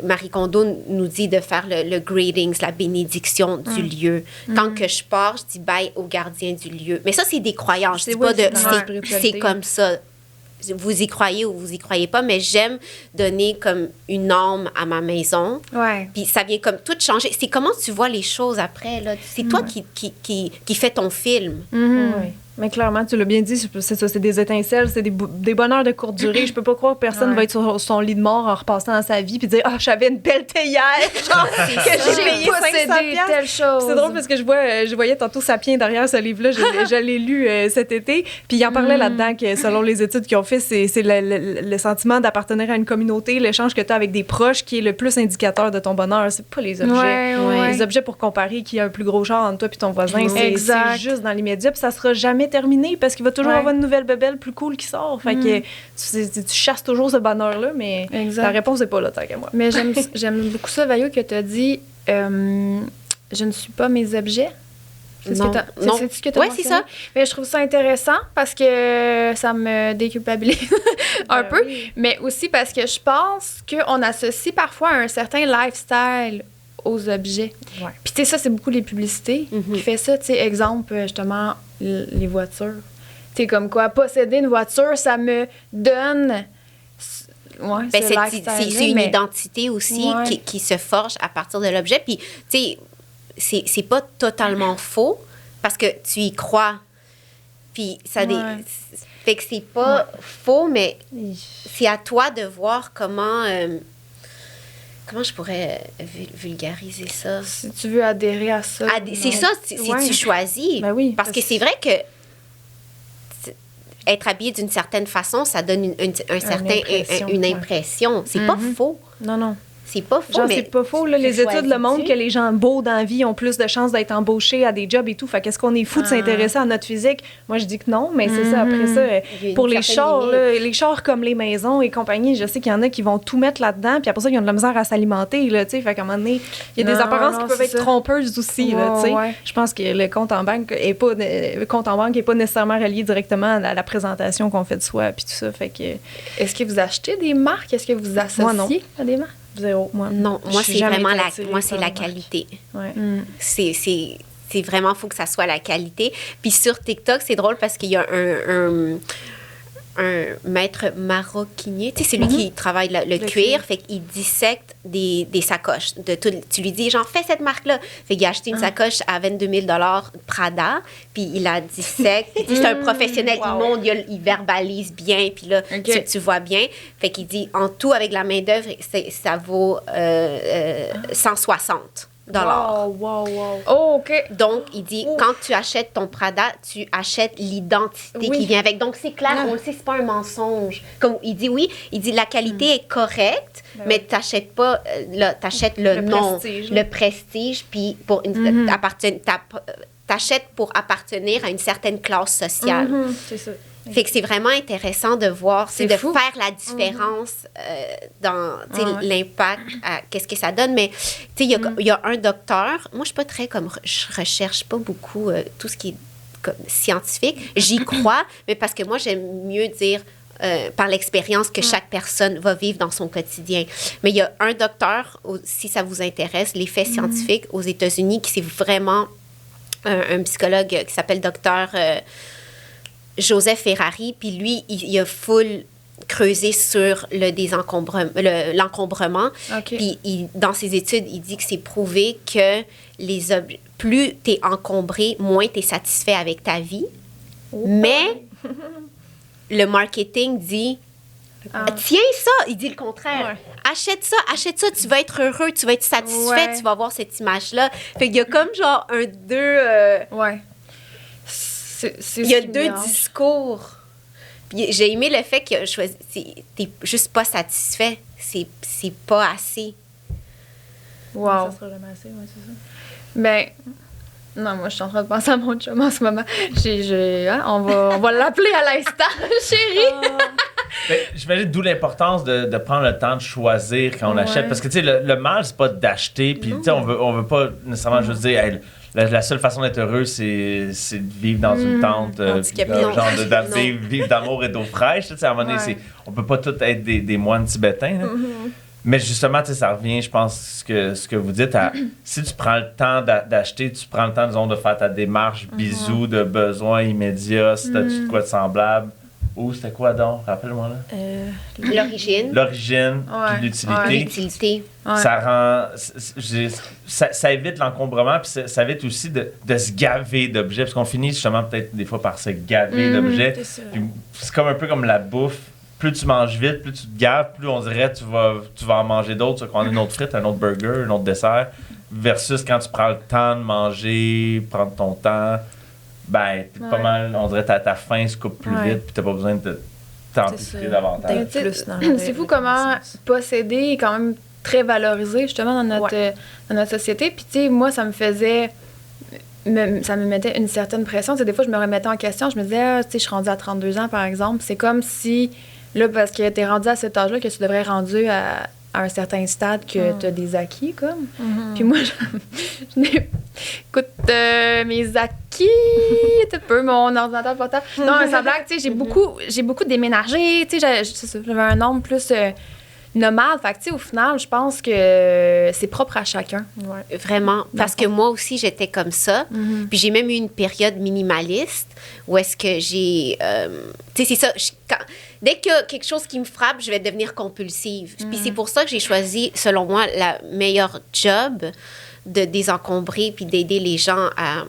Marie Kondo nous dit de faire le greetings, la bénédiction du lieu. Quand que je pars, je dis bye au gardien du lieu. Mais ça, c'est des croyances. Je dis pas c'est comme ça. Vous y croyez ou vous y croyez pas, mais j'aime donner comme une âme à ma maison. Ouais. Puis ça vient comme tout changer. C'est comment tu vois les choses après, là. C'est toi qui fais ton film. Ouais. Mais clairement, tu l'as bien dit, c'est ça, c'est des étincelles, c'est des bonheurs de courte durée. Je peux pas croire que personne va être sur son lit de mort en repassant dans sa vie puis dire « Ah, j'avais une belle théière! » Genre, que j'ai payé 500$. Telle chose. C'est drôle parce que je voyais tantôt Sapiens derrière ce livre-là. Je l'ai lu cet été. Puis il en parlait là-dedans que selon les études qu'ils ont fait, c'est le sentiment d'appartenir à une communauté, l'échange que tu as avec des proches qui est le plus indicateur de ton bonheur. C'est pas les objets. Les objets pour comparer qui a un plus gros genre entre toi et ton voisin. C'est juste dans l'immédiat. Puis ça sera jamais terminé parce qu'il va toujours avoir une nouvelle bebelle plus cool qui sort. Fait que tu chasses toujours ce bonheur-là, mais la réponse n'est pas là, tant qu'à moi. Mais j'aime beaucoup ça, Vaillot, que tu as dit je ne suis pas mes objets. C'est ce que tu as mentionné? C'est ça. Mais je trouve ça intéressant parce que ça me déculpabilise un peu, mais aussi parce que je pense qu'on associe parfois un certain lifestyle aux objets. Ouais. Puis tu sais, ça, c'est beaucoup les publicités qui fait ça. Tu sais, exemple, justement, les voitures. Tu sais, comme quoi, posséder une voiture, ça me donne... Ouais, c'est une identité aussi qui se forge à partir de l'objet. Puis, tu sais, c'est pas totalement faux parce que tu y crois. Puis, ça... Fait que c'est pas faux, mais c'est à toi de voir comment... Comment je pourrais vulgariser ça? Si tu veux adhérer à ça. C'est ça, si tu choisis. Ben oui, parce que c'est vrai que être habillé d'une certaine façon, ça donne une impression. C'est pas faux. Non. C'est pas faux, genre, c'est pas faux. Là, les études le montrent que les gens beaux dans la vie ont plus de chances d'être embauchés à des jobs et tout. Fait qu'est-ce qu'on est fou de s'intéresser à notre physique? Moi, je dis que non, mais c'est ça. Après ça, pour les chars, les chars comme les maisons et compagnie, je sais qu'il y en a qui vont tout mettre là-dedans, puis après ça, ils ont de la misère à s'alimenter. Là, fait qu'à un moment donné, il y a des apparences qui peuvent être trompeuses aussi. Là, je pense que le compte en banque est pas nécessairement relié directement à la présentation qu'on fait de soi, puis tout ça. Fait que... Est-ce que vous achetez des marques? Est-ce que vous associez à des marques? Zéro. Moi c'est vraiment la qualité. Ouais. C'est vraiment, il faut que ça soit la qualité. Puis sur TikTok, c'est drôle parce qu'il y a un maître maroquinier, tu sais, c'est lui qui travaille le cuir, fait qu'il dissecte des sacoches. Tu lui dis, genre, fais cette marque-là. Fait qu'il a acheté une sacoche à 22 000 Prada, puis il la dissecte. C'est un professionnel, il monte, il verbalise bien, puis là, tu vois bien. Fait qu'il dit, en tout, avec la main-d'œuvre, ça vaut 160 $. Wow. Oh, OK. Donc, il dit, quand tu achètes ton Prada, tu achètes l'identité qui vient avec. Donc, c'est clair, on le sait, c'est pas un mensonge. Comme il dit, la qualité est correcte, mais t'achètes pas, t'achètes le nom, prestige, le prestige, puis pour t'achètes pour appartenir à une certaine classe sociale. C'est ça. Fait que c'est vraiment intéressant de voir, C'est de fou. faire la différence dans tu sais, l'impact, qu'est-ce que ça donne. Mais tu sais, il y a un docteur, moi je suis pas très comme, je recherche pas beaucoup tout ce qui est comme scientifique. J'y crois, mais parce que moi j'aime mieux dire par l'expérience que chaque personne va vivre dans son quotidien. Mais il y a un docteur, si ça vous intéresse, les faits scientifiques aux États-Unis, qui c'est vraiment un psychologue qui s'appelle docteur Joseph Ferrari, puis lui, il a full creusé sur l'encombrement. OK. Puis dans ses études, il dit que c'est prouvé que plus tu es encombré, moins tu es satisfait avec ta vie. Mais le marketing dit tiens ça, il dit le contraire. Ouais. Achète ça, tu vas être heureux, tu vas être satisfait, Ouais. tu vas avoir cette image-là. Fait qu'il y a comme genre Ouais. il y a deux discours. Puis j'ai aimé le fait que t'es juste pas satisfait. C'est pas assez. Wow. Ça sera jamais assez, ouais, c'est ça. Ben, non, moi, je suis en train de penser à mon chum en ce moment. On va l'appeler à l'instant, chérie. Ben, j'imagine d'où l'importance de prendre le temps de choisir quand on Ouais. achète. Parce que, tu sais, le mal, c'est pas d'acheter. Puis, tu sais, on veut pas nécessairement juste dire, hey, la seule façon d'être heureux, c'est de vivre dans une tente, handicapé. puis, Non. genre Non. vivre d'amour et d'eau fraîche. Tu sais, à un moment donné, Ouais. on peut pas tous être des moines tibétains. Là. Mais justement, tu sais, ça revient, je pense, ce que vous dites, si tu prends le temps d'acheter, tu prends le temps, disons, de faire ta démarche, bisous, de besoins immédiats, si t'as-tu de quoi de semblable. Ou c'était quoi donc? Rappelle-moi là. L'origine, L'origine, Ouais. puis l'utilité. Ouais. l'utilité. Ouais. Ça rend. Ça évite l'encombrement, puis ça évite aussi de se gaver d'objets, parce qu'on finit justement peut-être des fois par se gaver d'objets. C'est ça. Puis c'est comme un peu comme la bouffe. Plus tu manges vite, plus tu te gaves, plus on dirait tu vas en manger d'autres. Tu vas prendre une autre frite, un autre burger, un autre dessert. Versus quand tu prends le temps de manger, prendre ton temps, ben, t'es pas mal, on dirait ta faim se coupe plus Ouais. vite, puis t'as pas besoin de t'amplifier C'est ça. davantage. D'être Tu sais, plus dans la c'est fou comment reconnaissance. posséder est quand même très valorisé justement dans notre société. Puis tu sais, moi, ça me faisait... ça me mettait une certaine pression. Tu sais, des fois, je me remettais en question. Je me disais, tu sais, je suis rendue à 32 ans, par exemple. C'est comme si, là, parce que t'es rendu à cet âge-là, que tu devrais être rendu à un certain stade que t'as des acquis, comme. Puis moi, écoute, mes acquis, un peu mon ordinateur portable. Non, mais sans blague, tu sais, j'ai beaucoup déménagé. Tu sais, c'est ça, j'avais un nombre plus nomade. Fait que, tu sais, au final, je pense que c'est propre à chacun. Ouais. Vraiment. Parce que moi aussi, j'étais comme ça. Puis j'ai même eu une période minimaliste où est-ce que j'ai... tu sais, c'est ça. Dès qu'il y a quelque chose qui me frappe, je vais devenir compulsive. Puis c'est pour ça que j'ai choisi, selon moi, la meilleure job de désencombrer puis d'aider les gens à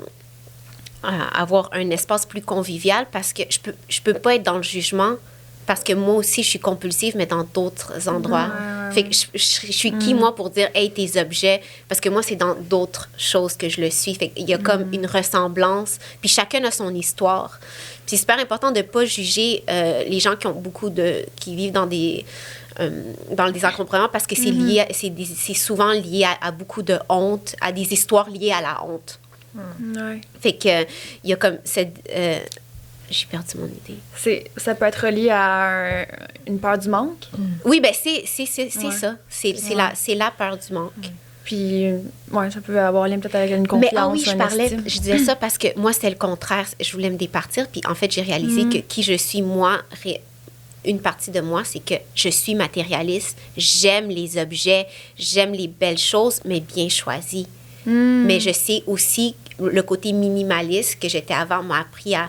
avoir un espace plus convivial parce que je peux pas être dans le jugement parce que moi aussi, je suis compulsive, mais dans d'autres endroits. Fait que je suis qui, moi, pour dire, hey, tes objets, parce que moi, c'est dans d'autres choses que je le suis. Fait qu'il y a comme une ressemblance, puis chacun a son histoire. Puis c'est super important de pas juger les gens qui ont qui vivent dans des encombrements parce que c'est lié, c'est souvent lié à beaucoup de honte, à des histoires liées à la honte. Ouais. Fait que il y a comme cette... j'ai perdu mon idée. Ça peut être relié à une peur du manque. Oui, ben c'est ça. C'est la peur du manque. Puis, ouais, ça peut avoir lien peut-être avec une confiance. Mais oui, ou une estime. je disais ça parce que moi, c'était le contraire. Je voulais me départir, puis en fait, j'ai réalisé que qui je suis, moi, une partie de moi, c'est que je suis matérialiste. J'aime les objets, j'aime les belles choses, mais bien choisies. Mais je sais aussi le côté minimaliste que j'étais avant m'a appris à...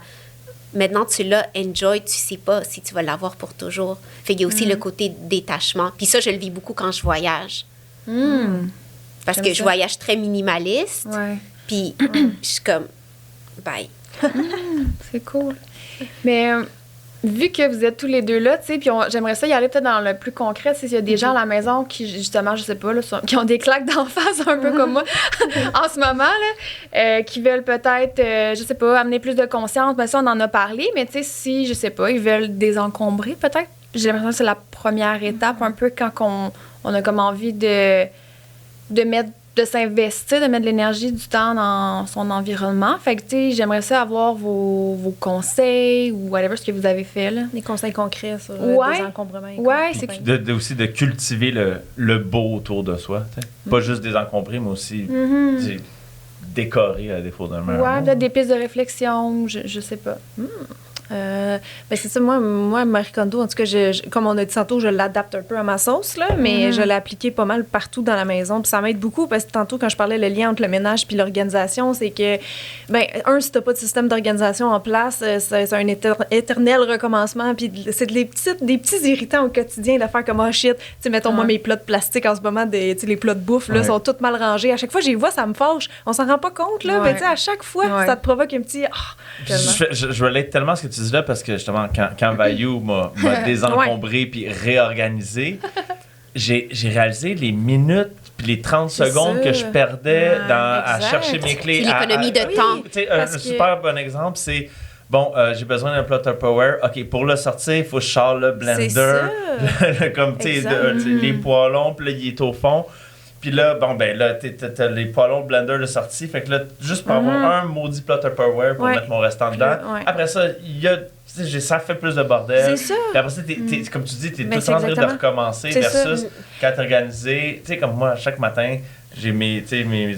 Maintenant, tu l'as, enjoy, tu sais pas si tu vas l'avoir pour toujours. Fait qu'il y a aussi le côté détachement. Puis ça, je le vis beaucoup quand je voyage. Parce J'aime que ça. je voyage très minimaliste. Ouais, Puis je suis comme, bye. c'est cool. Mais vu que vous êtes tous les deux là, tu sais, puis j'aimerais ça y aller peut-être dans le plus concret. S'il y a des gens à la maison qui, justement, je sais pas, là, qui ont des claques d'en face un peu comme moi en ce moment, là, qui veulent peut-être, je sais pas, amener plus de conscience. Ben ça, on en a parlé, mais tu sais, si, je sais pas, ils veulent désencombrer peut-être. J'ai l'impression que c'est la première étape un peu quand on a comme envie de mettre de s'investir, de mettre de l'énergie, du temps dans son environnement. Fait que, tu sais, j'aimerais ça avoir vos conseils ou whatever ce que vous avez fait, là. Des conseils concrets sur Ouais. des encombrements. Ouais, Puis c'est aussi de cultiver le beau autour de soi. T'sais. Pas juste désencombrer, mais aussi t'sais, décorer à défaut d'un meilleur Ouais, mot. peut-être des pistes de réflexion, je sais pas. Ben c'est ça, moi Marie Kondo, en tout cas, comme on a dit tantôt, je l'adapte un peu à ma sauce, là, mais je l'ai appliqué pas mal partout dans la maison. Puis ça m'aide beaucoup parce que tantôt, quand je parlais le lien entre le ménage puis l'organisation, c'est que, si t'as pas de système d'organisation en place, c'est un éternel recommencement. Puis c'est des petits irritants au quotidien de faire comme, oh shit, tu sais, mettons, moi, mes plats de plastique en ce moment, les plats de bouffe, là, sont tous mal rangés. À chaque fois que je les vois, ça me fâche. On s'en rend pas compte, là, mais tu sais, à chaque fois, ça te provoque un petit. Je relate tellement ce que tu dis là parce que justement, quand Vayu m'a désencombré puis réorganisé, j'ai réalisé les minutes puis les 30 secondes que je perdais à chercher mes clés. C'est l'économie de temps. Un super bon exemple, c'est bon, j'ai besoin d'un plat Tupperware. OK, pour le sortir, il faut que je sors le blender, comme tu sais, les poêlons, puis là, il est au fond. Puis là, t'as les poêlons, le blender de sortie. Fait que là, juste pour avoir un maudit plat Tupperware pour mettre mon restant dedans. Après ça, ça fait plus de bordel. C'est ça. Puis après ça, comme tu dis, t'es tout en train de recommencer versus quand t'es organisé. Tu sais, comme moi, chaque matin, j'ai mes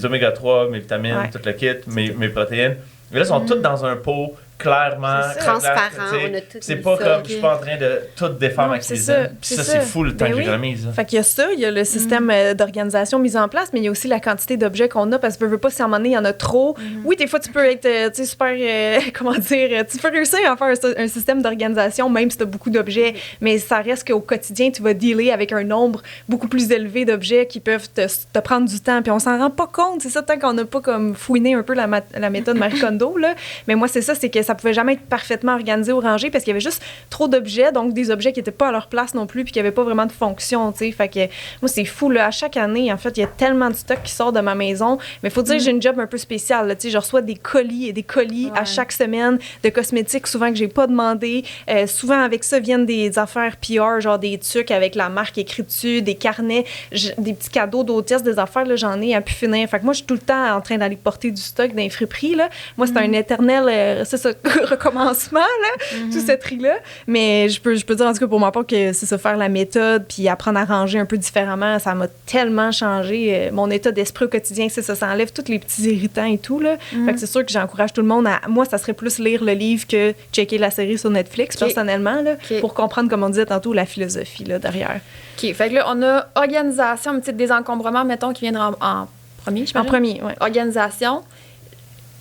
oméga 3, mes vitamines, tout le kit, mes protéines. Mais là, ils sont toutes dans un pot. Clairement, transparent, on a tout. C'est pas comme je suis pas en train de tout défaire ma cuisine. Puis ça, c'est fou le temps que j'économise. Fait qu'il y a ça, il y a le système d'organisation mis en place, mais il y a aussi la quantité d'objets qu'on a parce que veux pas si à un moment donné, il y en a trop. Oui, des fois, tu peux être super, tu peux réussir à faire un système d'organisation même si tu as beaucoup d'objets, mais ça reste qu'au quotidien, tu vas dealer avec un nombre beaucoup plus élevé d'objets qui peuvent te prendre du temps. Puis on s'en rend pas compte. C'est ça, tant qu'on n'a pas comme fouiné un peu la méthode Marie Kondo, là. Mais moi, c'est ça, c'est que ça pouvait jamais être parfaitement organisé ou rangé parce qu'il y avait juste trop d'objets, donc des objets qui étaient pas à leur place non plus puis qui avaient pas vraiment de fonction, tu sais. Fait que moi, c'est fou, là. À chaque année, en fait, il y a tellement de stock qui sort de ma maison. Mais il faut dire que j'ai une job un peu spéciale, là. Tu sais, je reçois des colis et des colis à chaque semaine de cosmétiques, souvent que j'ai pas demandé. Souvent, avec ça, viennent des affaires PR, genre des trucs avec la marque écrite dessus, des carnets, des petits cadeaux d'hôtesse, des affaires, là, j'en ai à pu finir. Fait que moi, je suis tout le temps en train d'aller porter du stock dans les friperies, là. Moi, c'est un éternel, c'est ça, recommencement, là, tout ce tri-là. Mais je peux dire, en tout cas, pour ma part, que c'est ça, faire la méthode puis apprendre à ranger un peu différemment, ça m'a tellement changé mon état d'esprit au quotidien. C'est ça, ça enlève tous les petits irritants et tout, là. Fait que c'est sûr que j'encourage tout le monde à... Moi, ça serait plus lire le livre que checker la série sur Netflix, personnellement, là, pour comprendre, comme on disait tantôt, la philosophie, là, derrière. OK. Fait que là, on a organisation, un petit désencombrement, mettons, qui viendra en premier, je pense. En premier, oui. Organisation.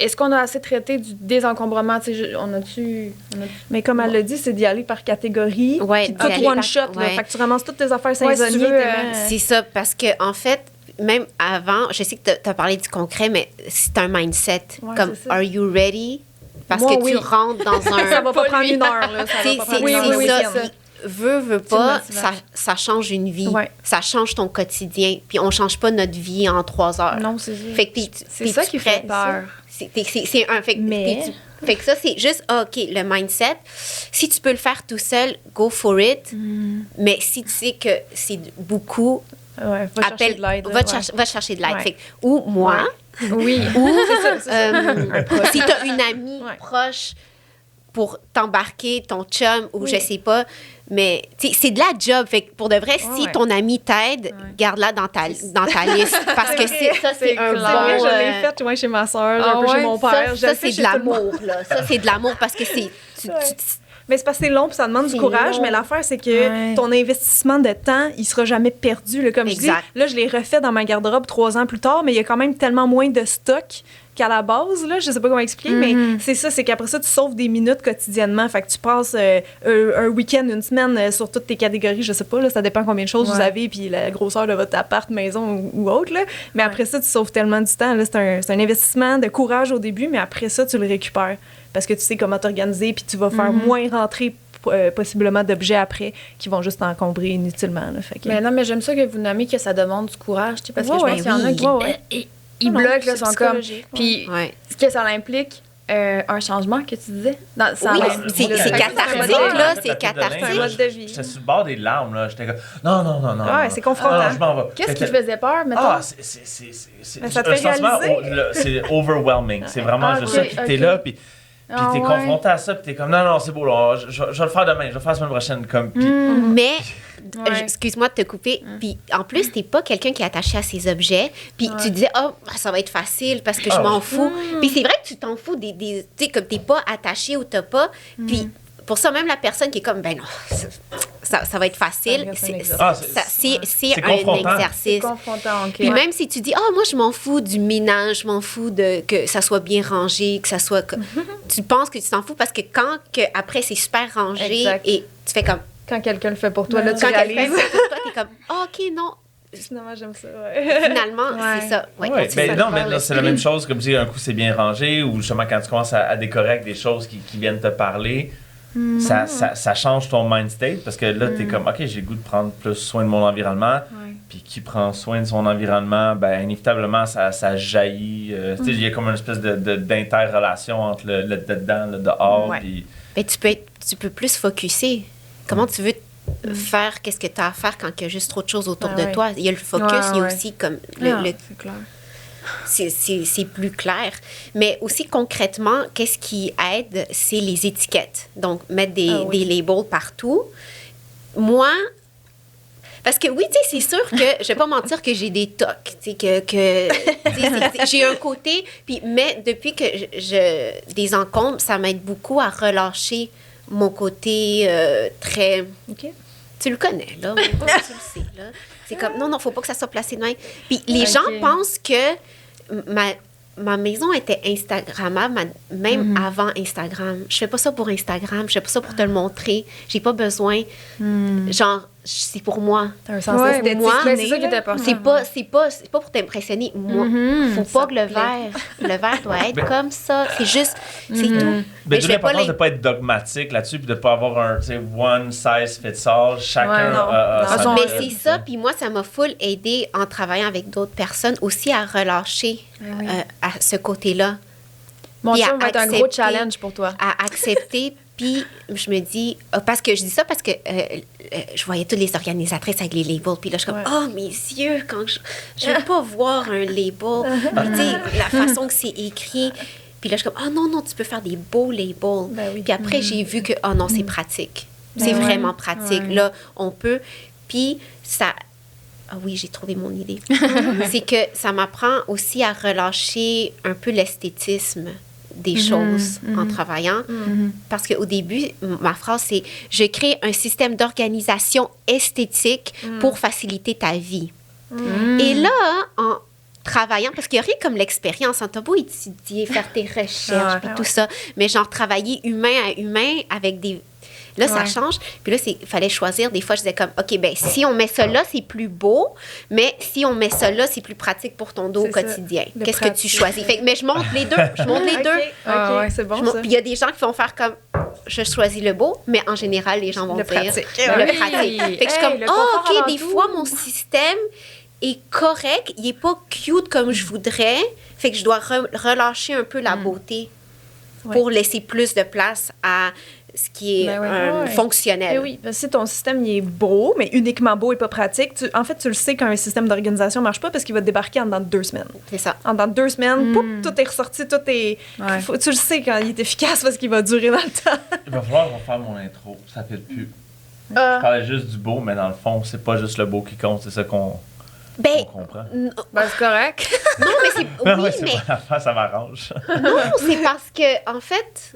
Est-ce qu'on a assez traité du désencombrement? Mais comme elle l'a dit, c'est d'y aller par catégorie. Ouais, tout one shot. Là. Fait que tu ramasses toutes tes affaires saisonnières. C'est ça, parce que en fait, même avant, je sais que tu as parlé du concret, mais c'est un mindset. Comme, are you ready? Parce que tu rentres dans un... Ça va pas prendre une heure. Là. Ça va pas prendre ça. Veux pas, ça change une vie. Ouais. Ça change ton quotidien. Puis on change pas notre vie en 3 heures. Non, c'est ça. Fait que c'est ça qui fait peur. C'est un... Fait que ça, c'est juste, OK, le mindset. Si tu peux le faire tout seul, go for it. Mais si tu sais que c'est beaucoup... va chercher de l'aide. Va chercher de l'aide. Ou moi... Oui. Ou si tu as une amie proche pour t'embarquer, ton chum, ou je sais pas. Mais c'est de la job. Fait que pour de vrai, si ton ami t'aide, garde-la dans ta liste. Parce que c'est un bon... Je l'ai fait chez ma soeur, un peu chez mon père. Ça c'est de l'amour. Ça, c'est de l'amour parce que c'est... Mais c'est parce que c'est long puis ça demande du courage. Long. Mais l'affaire, c'est que ton investissement de temps, il sera jamais perdu. Là, comme je dis, là, je l'ai refait dans ma garde-robe 3 ans plus tard, mais il y a quand même tellement moins de stock qu'à la base. Là, je sais pas comment expliquer, mais c'est ça, c'est qu'après ça, tu sauves des minutes quotidiennement. Fait que tu passes un week-end, une semaine sur toutes tes catégories. Je sais pas, là, ça dépend combien de choses vous avez puis la grosseur de votre appart, maison ou autre. Là. Mais après ça, tu sauves tellement du temps. Là, c'est un investissement de courage au début, mais après ça, tu le récupères. Parce que tu sais comment t'organiser, puis tu vas faire moins rentrer possiblement d'objets après qui vont juste t'encombrer inutilement. Là, fait que... Mais non, mais j'aime ça que vous nommez que ça demande du courage, parce que je pense qu'il y en a qui ils bloquent, là, sont comme... Puis ce que ça implique, un changement que tu disais? Oui, c'est cathartique, là, c'est cathartique. C'est un mode de vie. J'étais sur le bord des larmes, là. J'étais comme, non. Ouais, c'est confrontant. Non, je m'en vais. Qu'est-ce qui te faisait peur, mettons? Ah, Mais ça te fait réaliser. C'est overwhelming. C'est vraiment juste ça. Puis t'es là, puis t'es confronté à ça, puis t'es comme, non, c'est beau, là, je vais le faire demain, je vais le faire la semaine prochaine. Comme, puis, Mais, Ouais. excuse-moi de te couper, puis en plus, t'es pas quelqu'un qui est attaché à ses objets, puis tu disais, ça va être facile parce que je m'en fous. Puis c'est vrai que tu t'en fous tu sais, comme t'es pas attaché ou t'as pas, puis pour ça, même la personne qui est comme, ben non, ça va être facile, c'est un exercice. C'est confrontant, OK. Puis même si tu dis, moi, je m'en fous du ménage, je m'en fous que ça soit bien rangé, que ça soit... tu penses que tu t'en fous parce que après, c'est super rangé et tu fais comme... Quand quelqu'un le fait pour toi, là, tu Quand quelqu'un le réalises. fait pour toi, t'es comme, OK, non. Finalement, j'aime ça, ouais. Finalement, c'est ça. Ouais, mais non, mais là, c'est la même chose, comme si un coup c'est bien rangé, ou justement quand tu commences à décorer avec des choses qui viennent te parler, ça change ton mind state, parce que là, t'es comme, OK, j'ai le goût de prendre plus soin de mon environnement, puis qui prend soin de son environnement, ben inévitablement, ça jaillit. Tu sais, il y a comme une espèce d'interrelation entre le dedans, le dehors, puis... Mais tu peux plus focusser. Comment tu veux faire qu'est-ce que tu as à faire quand il y a juste trop de choses autour de toi? Il y a le focus, il y a aussi comme c'est clair. C'est plus clair. Mais aussi concrètement, qu'est-ce qui aide, c'est les étiquettes. Donc, mettre des labels partout. Moi, parce que oui, tu sais, c'est sûr que, je vais pas mentir que j'ai des tocs, tu sais, que j'ai un côté, mais depuis que des encombres, ça m'aide beaucoup à relâcher mon côté très... OK. Tu le connais, là. Tu le sais, là. C'est comme, non, faut pas que ça soit placé de même. Puis les gens pensent que ma maison était Instagrammable, même avant Instagram. Je fais pas ça pour Instagram, je fais pas ça pour te le montrer. J'ai pas besoin. Genre, c'est pour moi. T'as un sens esthétique. Moi, c'est ça qui est important. C'est pas pour t'impressionner. Moi, faut pas que le verre doit être comme ça. C'est juste, c'est tout. Mais d'où l'importance de ne pas être dogmatique là-dessus, puis de ne pas avoir un one size fits all. Chacun a sa Mais méthode, c'est ça, puis moi, ça m'a full aidé en travaillant avec d'autres personnes aussi à relâcher à ce côté-là. Mon Puis chum va être un gros challenge pour toi. À accepter, puis je me dis... parce que je dis ça parce que je voyais toutes les organisatrices avec les labels, puis là, je suis comme, mes yeux, quand je veux pas voir un label. Puis, tu sais, la façon que c'est écrit... Puis là, je suis comme, non, tu peux faire des beaux labels. Ben oui. Puis après, j'ai vu que, non, c'est pratique. C'est vraiment pratique. Ouais. Là, on peut... Puis ça... Ah oui, j'ai trouvé mon idée. C'est que ça m'apprend aussi à relâcher un peu l'esthétisme des choses en travaillant. Parce qu'au début, ma phrase, c'est « Je crée un système d'organisation esthétique pour faciliter ta vie. Et là, en travaillant, parce qu'il n'y a rien comme l'expérience, t'as beau étudier, faire tes recherches, puis tout ça, mais genre travailler humain à humain avec des... Là, ça change. Puis là, il fallait choisir. Des fois, je disais comme, OK, ben si on met ça là, c'est plus beau, mais si on met ça là, c'est plus pratique pour ton dos au quotidien. Qu'est-ce que tu choisis? Fait que, mais je monte les deux. OK, c'est bon, ça. Puis il y a des gens qui vont faire comme, je choisis le beau, mais en général, les gens vont dire pratique. le pratique. Fait que je suis comme, OK, des fois, mon système est correct, il n'est pas cute comme je voudrais, fait que je dois relâcher un peu la beauté pour laisser plus de place à ce qui est fonctionnel. Et oui, parce que si ton système il est beau, mais uniquement beau et pas pratique, en fait, tu le sais qu'un système d'organisation marche pas parce qu'il va te débarquer en dedans de 2 semaines. C'est ça. En dedans de 2 semaines, pouf, tout est ressorti, tout est... tu le sais quand il est efficace parce qu'il va durer dans le temps. Il va falloir refaire mon intro, ça fait plus. Je parlais juste du beau, mais dans le fond, c'est pas juste le beau qui compte, c'est ça qu'on comprend. C'est correct. Non, mais c'est... Oui, c'est mais... pas l'affaire, ça m'arrange. Non, c'est parce que, en fait...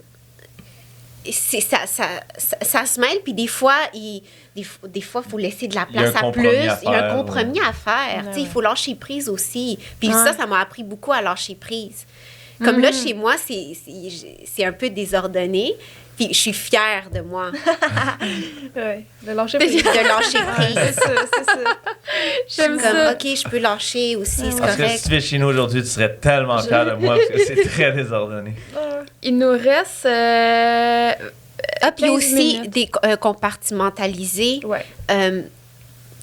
Ça se mêle, puis des fois, il faut laisser de la place à plus. Il y a un compromis à faire. Il faut lâcher prise aussi. Puis ça m'a appris beaucoup à lâcher prise. Comme là, chez moi, c'est un peu désordonné. Puis je suis fière de moi. De lâcher prise. De lâcher prise. C'est ça. J'aime comme, ça. OK, je peux lâcher aussi, c'est Parce que correct. si tu fais chez nous aujourd'hui, tu serais tellement fière de moi parce que c'est très désordonné. Il nous reste... Puis 15 aussi minutes. des compartimentalisés. Ouais.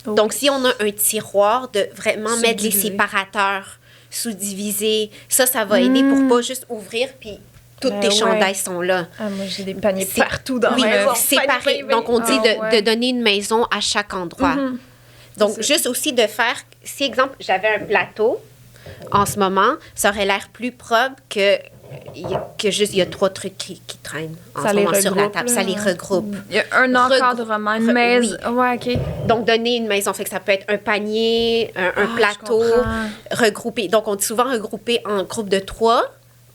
Donc, si on a un tiroir, de vraiment mettre les Subdiviser. séparateurs, sous-diviser, ça va aider pour pas juste ouvrir puis tous Ben tes ouais. chandails sont là. Ah, moi, j'ai des paniers C'est- partout dans Oui, ma maison. séparés. Donc, on dit de donner une maison à chaque endroit. Donc, C'est ça. juste aussi de faire... Si, exemple, j'avais un plateau, en ce moment, ça aurait l'air plus propre que juste, il y a 3 trucs qui traînent en Ça ce les moment sur la regroupe, table. là. Ça les regroupe. Il y a un encadrement, une maison. Ouais, OK. Donc, donner une maison, fait que ça peut être un panier, un plateau, je comprends. regroupé. Donc, on dit souvent regrouper en groupe de 3,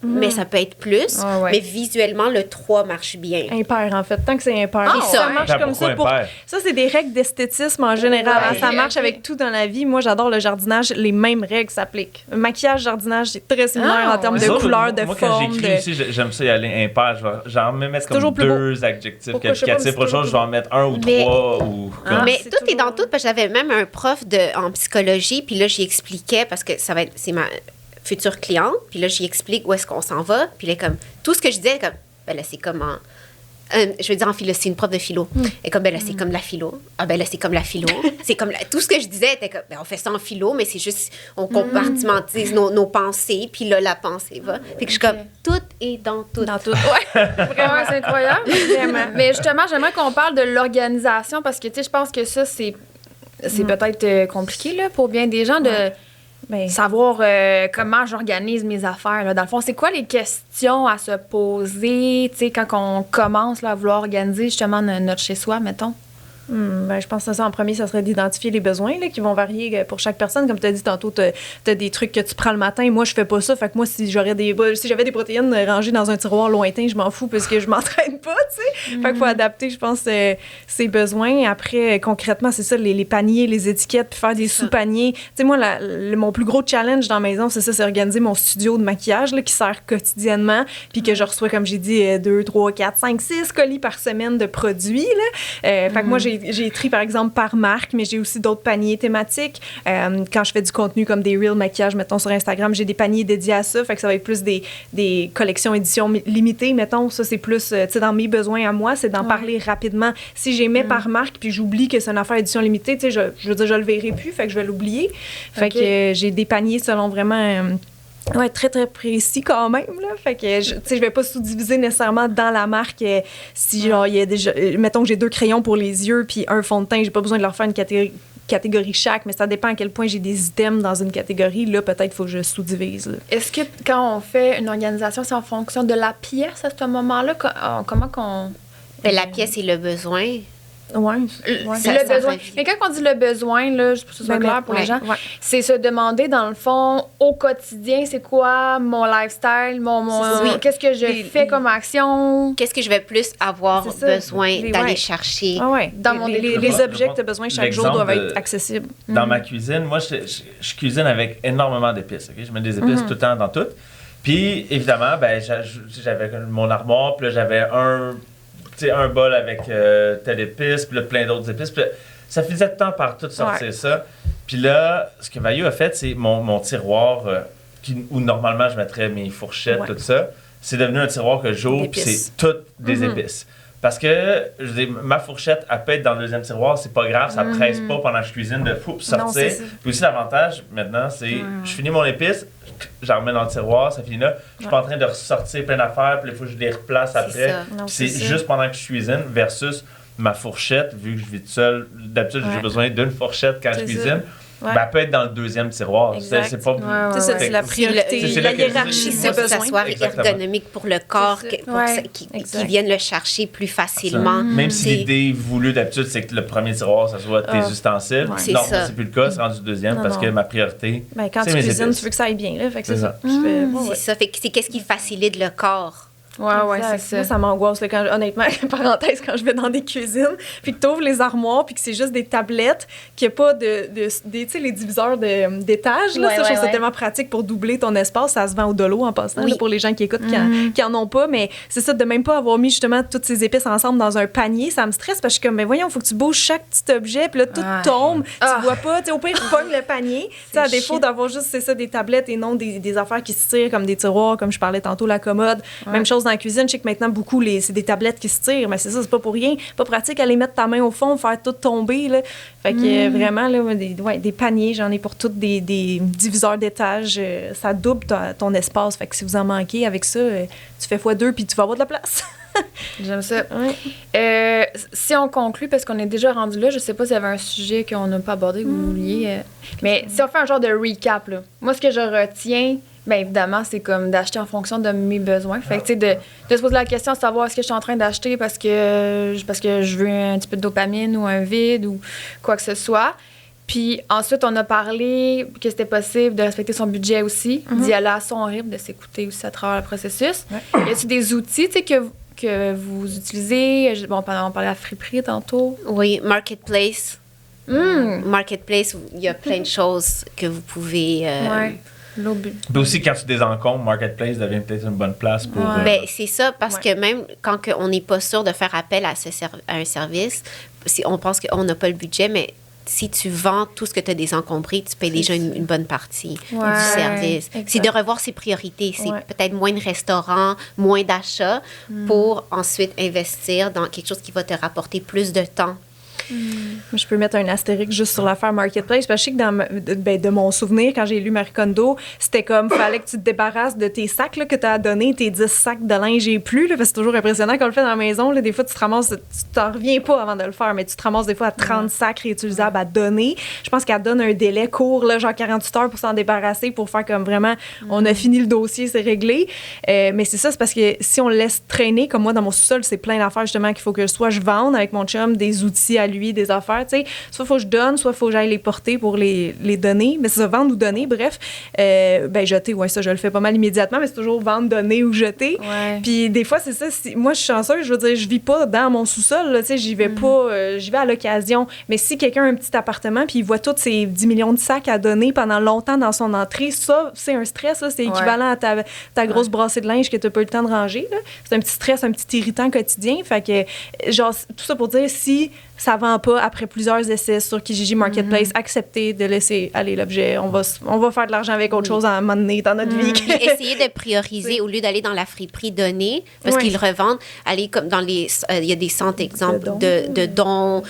mais ça peut être plus. Ah ouais. Mais visuellement, le 3 marche bien. Impair, en fait. Tant que c'est impair. Ah, ça ouais. marche Pourquoi comme ça. Pour... impair? Ça, c'est des règles d'esthétisme en général. Ouais. Hein. Ça marche Ok. avec tout dans la vie. Moi, j'adore le jardinage. Les mêmes règles s'appliquent. Maquillage, jardinage, c'est très similaire Ah, en termes ouais. de Nous autres, couleur, de moi, quand forme. j'écris aussi, j'aime ça y aller impair. Je vais genre me mettre comme toujours plus beau. 2 adjectifs Pourquoi, je sais pas, mais qualificatifs. c'est Pour chose, je vais en mettre 1 ou Mais- 3 ou comme... Mais c'est tout est dans toujours- tout, parce que j'avais même un prof en psychologie, puis là, j'y expliquais, parce que c'est ma future cliente, puis là, j'y explique où est-ce qu'on s'en va, puis là, comme, tout ce que je disais, comme, ben là, c'est comme je veux dire en philo, c'est une prof de philo. Et comme, ben là, c'est comme la philo. Ah, ben là, c'est comme la philo. C'est comme tout ce que je disais était comme, ben on fait ça en philo, mais c'est juste, on compartimentise nos pensées, puis là, la pensée va. Fait que je suis comme, tout est dans tout. Dans tout. Ouais. Vraiment, c'est incroyable. Vraiment. Mais justement, j'aimerais qu'on parle de l'organisation parce que, tu sais, je pense que ça, c'est peut-être compliqué là, pour bien des gens de Ben, savoir comment j'organise mes affaires. Là. Dans le fond, c'est quoi les questions à se poser, tu sais, quand on commence là, à vouloir organiser justement notre chez-soi, mettons? ben, je pense que ça, en premier, ça serait d'identifier les besoins là, qui vont varier pour chaque personne. Comme tu as dit tantôt, tu as des trucs que tu prends le matin. Moi, je fais pas ça. Fait que moi, si j'avais des protéines rangées dans un tiroir lointain, je m'en fous parce que je m'entraîne pas, tu sais. Fait qu'il faut adapter, je pense, ses besoins. Après, concrètement, c'est ça, les paniers, les étiquettes, puis faire des sous-paniers. Tu sais, moi, mon plus gros challenge dans la maison, c'est ça, c'est organiser mon studio de maquillage là, qui sert quotidiennement, puis que je reçois, comme j'ai dit, 2, 3, 4, 5, 6 colis par semaine de produits. Là. Fait que moi, j'ai écrit, par exemple, par marque, mais j'ai aussi d'autres paniers thématiques. Quand je fais du contenu comme des reels maquillage, mettons, sur Instagram, j'ai des paniers dédiés à ça. Fait que ça va être plus des collections éditions limitées, mettons. Ça, c'est plus, tu sais, dans mes besoins à moi, c'est d'en parler rapidement. Si j'ai mis par marque, puis j'oublie que c'est une affaire édition limitée, tu sais, je veux dire, je le verrai plus, fait que je vais l'oublier. Fait que j'ai des paniers selon vraiment... ouais, très, très précis quand même, là. Fait que, tu sais, je vais pas sous-diviser nécessairement dans la marque. Si, genre, il y a déjà... mettons que j'ai 2 crayons pour les yeux puis un fond de teint, j'ai pas besoin de leur faire une catégorie chaque, mais ça dépend à quel point j'ai des items dans une catégorie. Là, peut-être qu'il faut que je sous-divise, là. Est-ce que quand on fait une organisation, c'est en fonction de la pièce à ce moment-là? Comment qu'on... Ben, la pièce et le besoin. Ouais. Le besoin. Mais quand on dit le besoin, là, juste pour que ce soit clair pour les gens, ouais. c'est se demander, dans le fond, au quotidien, c'est quoi mon lifestyle, Oui. qu'est-ce que je fais comme action? Qu'est-ce que je vais plus avoir C'est ça. besoin d'aller Ouais. chercher? Ah ouais. Dans mon les délire. objets que tu as besoin chaque jour L'exemple doivent de- être accessibles. Dans ma cuisine, moi, je cuisine avec énormément d'épices. Ok? Je mets des épices tout le temps dans tout. Puis, évidemment, ben, j'avais mon armoire, puis là, j'avais un bol avec telle épice, puis là, plein d'autres épices. Puis là, ça faisait tout le temps par tout sortir ça. Puis là, ce que Vayu a fait, c'est mon tiroir où normalement je mettrais mes fourchettes, Ouais. tout ça. C'est devenu un tiroir que j'ouvre, puis D'épices. c'est toutes des épices. Parce que, je veux dire, ma fourchette, elle peut être dans le deuxième tiroir, c'est pas grave, ça presse pas pendant que je cuisine de sortir. Non, c'est ça. Puis aussi, l'avantage, maintenant, c'est je finis mon épice, j'en remets dans le tiroir, ça finit là. Je suis pas en train de ressortir plein d'affaires, puis il faut que je les replace après. ça. Non, Puis c'est c'est ça. juste pendant que je cuisine versus ma fourchette, vu que je vis tout seul. D'habitude, j'ai Ouais. besoin d'une fourchette quand je C'est cuisine. Ouais. Ben, elle peut être dans le deuxième tiroir. Exact. C'est pas... Ouais, ouais, C'est ça, ouais. c'est la C'est priorité, c'est la là que je hiérarchie dis, de C'est moi, ça, que ça besoins. soit Exactement. ergonomique pour le corps, C'est ça. pour Ouais. qu'ils Exact. viennent le chercher plus facilement. Même si C'est- l'idée voulue d'habitude, c'est que le premier tiroir, ça soit tes ustensiles. Ouais. C'est Non, ça. c'est plus le cas, c'est rendu deuxième Non, parce non. que ma priorité, Ben, quand c'est tu mes cuisines, épices. tu veux que ça aille bien, là. Fait que C'est c'est ça. ça. Je fais, ouais, ouais. C'est ça. Fait que c'est qu'est-ce qui facilite le corps. Ouais, Exact. c'est ça. Moi, ça m'angoisse, là, honnêtement, parenthèse, quand je vais dans des cuisines, puis que tu ouvres les armoires, puis que c'est juste des tablettes, qu'il n'y a pas tu sais, les diviseurs d'étages, là, Ouais, ça, je trouve ça ouais. tellement pratique pour doubler ton espace. Ça se vend au dolo en passant, Oui. là, pour les gens qui écoutent, qui en ont pas, mais c'est ça, de même pas avoir mis justement toutes ces épices ensemble dans un panier, ça me stresse, parce que je suis comme, mais voyons, il faut que tu bouges chaque petit objet, puis là, tout Ah. tombe, Ah. tu vois pas, tu sais, au pire, tu pognes le panier, tu sais, à défaut d'avoir juste, c'est ça, des tablettes et non des affaires qui se tirent comme des tiroirs, comme je parlais tantôt, la commode. Même chose dans la cuisine. Je sais que maintenant, beaucoup, c'est des tablettes qui se tirent, mais c'est ça, c'est pas pour rien. Pas pratique aller mettre ta main au fond, faire tout tomber, là. Fait que vraiment, là, des paniers, j'en ai pour toutes des diviseurs d'étages. Ça double ton espace. Fait que si vous en manquez avec ça, tu fais x2 puis tu vas avoir de la place. J'aime ça. Si on conclut, parce qu'on est déjà rendu là, je sais pas s'il y avait un sujet qu'on n'a pas abordé ou vous vouliez. Mais si on fait un genre de recap, là, moi, ce que je retiens, bien évidemment, c'est comme d'acheter en fonction de mes besoins. Fait que, tu sais, de se poser la question de savoir est-ce que je suis en train d'acheter parce que je veux un petit peu de dopamine ou un vide ou quoi que ce soit. Puis ensuite, on a parlé que c'était possible de respecter son budget aussi, d'y aller à son rythme, de s'écouter aussi à travers le processus. Y a-t-il des outils, tu sais, que vous utilisez? Bon, on parlait à friperie tantôt. Oui, Marketplace. Marketplace, il y a plein de choses que vous pouvez... Mais aussi, quand tu désencombres, Marketplace devient peut-être une bonne place pour... Ben, c'est ça, parce que même quand on n'est pas sûr de faire appel à un service, si on pense qu'on n'a pas le budget, mais si tu vends tout ce que tu as désencombré, tu payes déjà une bonne partie du service. Exact. C'est de revoir ses priorités. C'est peut-être moins de restaurants, moins d'achats pour ensuite investir dans quelque chose qui va te rapporter plus de temps. Je peux mettre un astérix juste sur l'affaire Marketplace, parce que je sais que de mon souvenir, quand j'ai lu Marie Kondo, c'était comme, fallait que tu te débarrasses de tes sacs là, que tu as donnés, tes 10 sacs de linge et plus, là, parce que c'est toujours impressionnant quand on le fait dans la maison. Là, des fois, tu te ramasses, tu t'en reviens pas avant de le faire, mais tu te ramasses des fois à 30 sacs réutilisables à donner. Je pense qu'elle donne un délai court, là, genre 48 heures pour s'en débarrasser, pour faire comme vraiment, on a fini le dossier, c'est réglé. Mais c'est ça, c'est parce que si on le laisse traîner, comme moi, dans mon sous-sol, c'est plein d'affaires justement qu'il faut que soit je vende avec mon chum des outils à lui, des affaires, tu sais. Soit il faut que je donne, soit il faut que j'aille les porter pour les donner. Mais c'est ça, vendre ou donner, bref. Jeter, ça, je le fais pas mal immédiatement, mais c'est toujours vendre, donner ou jeter. Puis des fois, c'est ça. Moi, je suis chanceuse, je veux dire, je vis pas dans mon sous-sol, là, tu sais, j'y vais pas, j'y vais à l'occasion. Mais si quelqu'un a un petit appartement, puis il voit tous ces 10 millions de sacs à donner pendant longtemps dans son entrée, ça, c'est un stress, là, c'est équivalent à ta grosse brassée de linge que tu n'as pas eu le temps de ranger, là. C'est un petit stress, un petit irritant quotidien. Fait que, genre, tout ça pour dire, si ça vend pas après plusieurs essais sur Kijiji Marketplace, accepter de laisser aller l'objet. On va faire de l'argent avec autre chose à un moment donné dans notre vie. Puis essayer de prioriser au lieu d'aller dans la friperie donnée, parce qu'ils revendent, aller comme dans les... Il y a des centres, exemple, de dons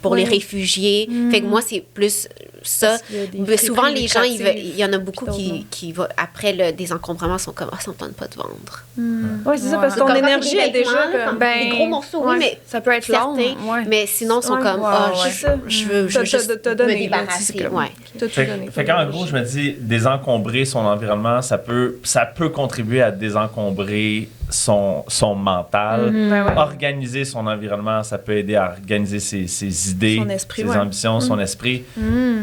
pour les réfugiés. Fait que moi, c'est plus ça. Mais souvent, les gens, il y en a beaucoup qui vont, après le désencombrement, sont comme « Ah, ça ne me tente pas de vendre. Oui, c'est ça, parce que ton énergie est déjà comme... des gros morceaux, oui, mais ça peut être long. Mais sinon, ils sont comme je veux juste me débarrasser. Fait qu'en gros, je me dis, désencombrer son environnement, ça peut contribuer à désencombrer son mental. Organiser son environnement, ça peut aider à organiser ses idées, son esprit, ses ambitions, son esprit.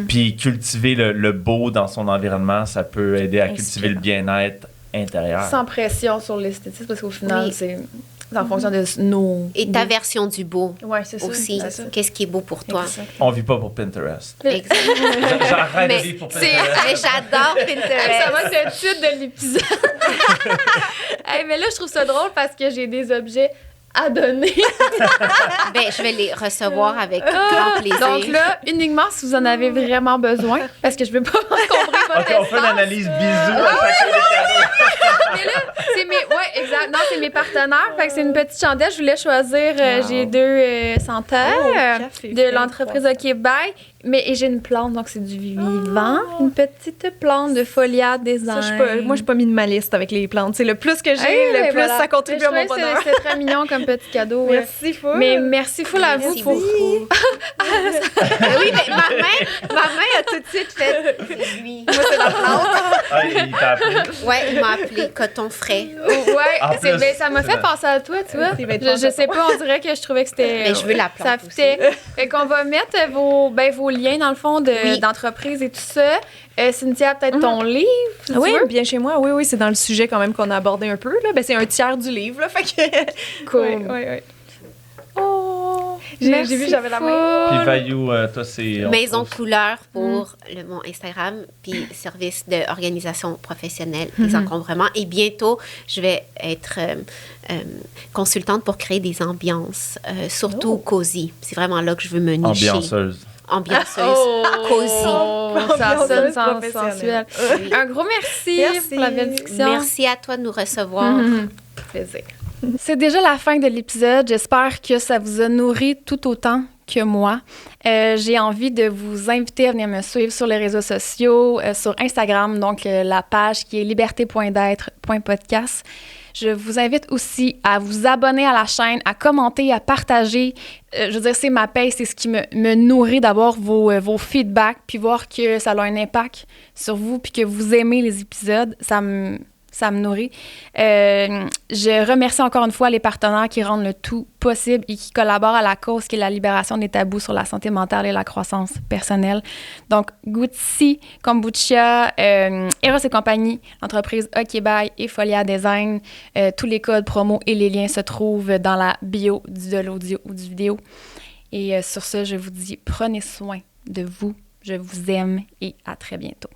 Puis cultiver le beau dans son environnement, ça peut aider à cultiver le bien-être intérieur. Sans pression sur l'esthétisme, parce qu'au final, c'est en fonction de nos... Et ta version du beau c'est ça, aussi. c'est ça. Qu'est-ce qui est beau pour toi? On vit pas pour Pinterest. Exact. J'arrête de vivre pour Pinterest. Mais j'adore Pinterest. Ça va être le titre de l'épisode. Mais là, je trouve ça drôle parce que j'ai des objets à donner. Je vais les recevoir avec grand plaisir. Donc là, uniquement si vous en avez vraiment besoin, parce que je ne veux pas encombrer votre espace. On fait une analyse bisous à chacun des cadeaux. Mais là, exact. Non, c'est mes partenaires. Fait que c'est une petite chandelle. Je voulais choisir, j'ai 2 senteurs de l'entreprise OK Bye. Et j'ai une plante, donc c'est du vivant. Une petite plante de Foliade Design. Moi, je suis pas minimaliste avec les plantes. C'est le plus que j'ai, le plus ça contribue à mon bonheur. C'est très mignon comme petit cadeau. Merci, Fou. Mais merci full à vous pour... Oui, mais ma main a tout de suite fait... C'est lui. Moi, c'est la plante. Il t'a appelé. Oui, il m'a appelé coton frais. Ça m'a fait penser à toi, tu vois. Je sais pas, on dirait que je trouvais que c'était... Mais je veux la plante ça fitait. Fait qu'on va mettre vos liens, dans le fond, d'entreprise et tout ça. Cynthia, peut-être ton livre, si tu veux? Bien chez moi. Oui, c'est dans le sujet quand même qu'on a abordé un peu. Là. C'est un tiers du livre. Là, fait que... Cool. Oui. Oh, j'ai vu, j'avais la main. Puis Vayou, toi, c'est... Maison Couleur pour mon Instagram, puis service d'organisation professionnelle des encombrements. Et bientôt, je vais être consultante pour créer des ambiances, surtout cosy. C'est vraiment là que je veux me nicher. Ambianceuse, cosy. Ça sonne sensuel. Un gros merci pour la belle discussion. Merci à toi de nous recevoir. Plaisir. C'est déjà la fin de l'épisode. J'espère que ça vous a nourri tout autant que moi. J'ai envie de vous inviter à venir me suivre sur les réseaux sociaux, sur Instagram, donc la page qui est liberté.d'être.podcast. Je vous invite aussi à vous abonner à la chaîne, à commenter, à partager. Je veux dire, c'est ma paye, c'est ce qui me nourrit d'avoir vos feedbacks, puis voir que ça a un impact sur vous, puis que vous aimez les épisodes. Ça me nourrit. Je remercie encore une fois les partenaires qui rendent le tout possible et qui collaborent à la cause qui est la libération des tabous sur la santé mentale et la croissance personnelle. Donc, Gucci, Kombucha, Eros et compagnie, l'entreprise OK Bye et Folia Design. Tous les codes promo et les liens se trouvent dans la bio de l'audio ou du vidéo. Et sur ce, je vous dis, prenez soin de vous. Je vous aime et à très bientôt.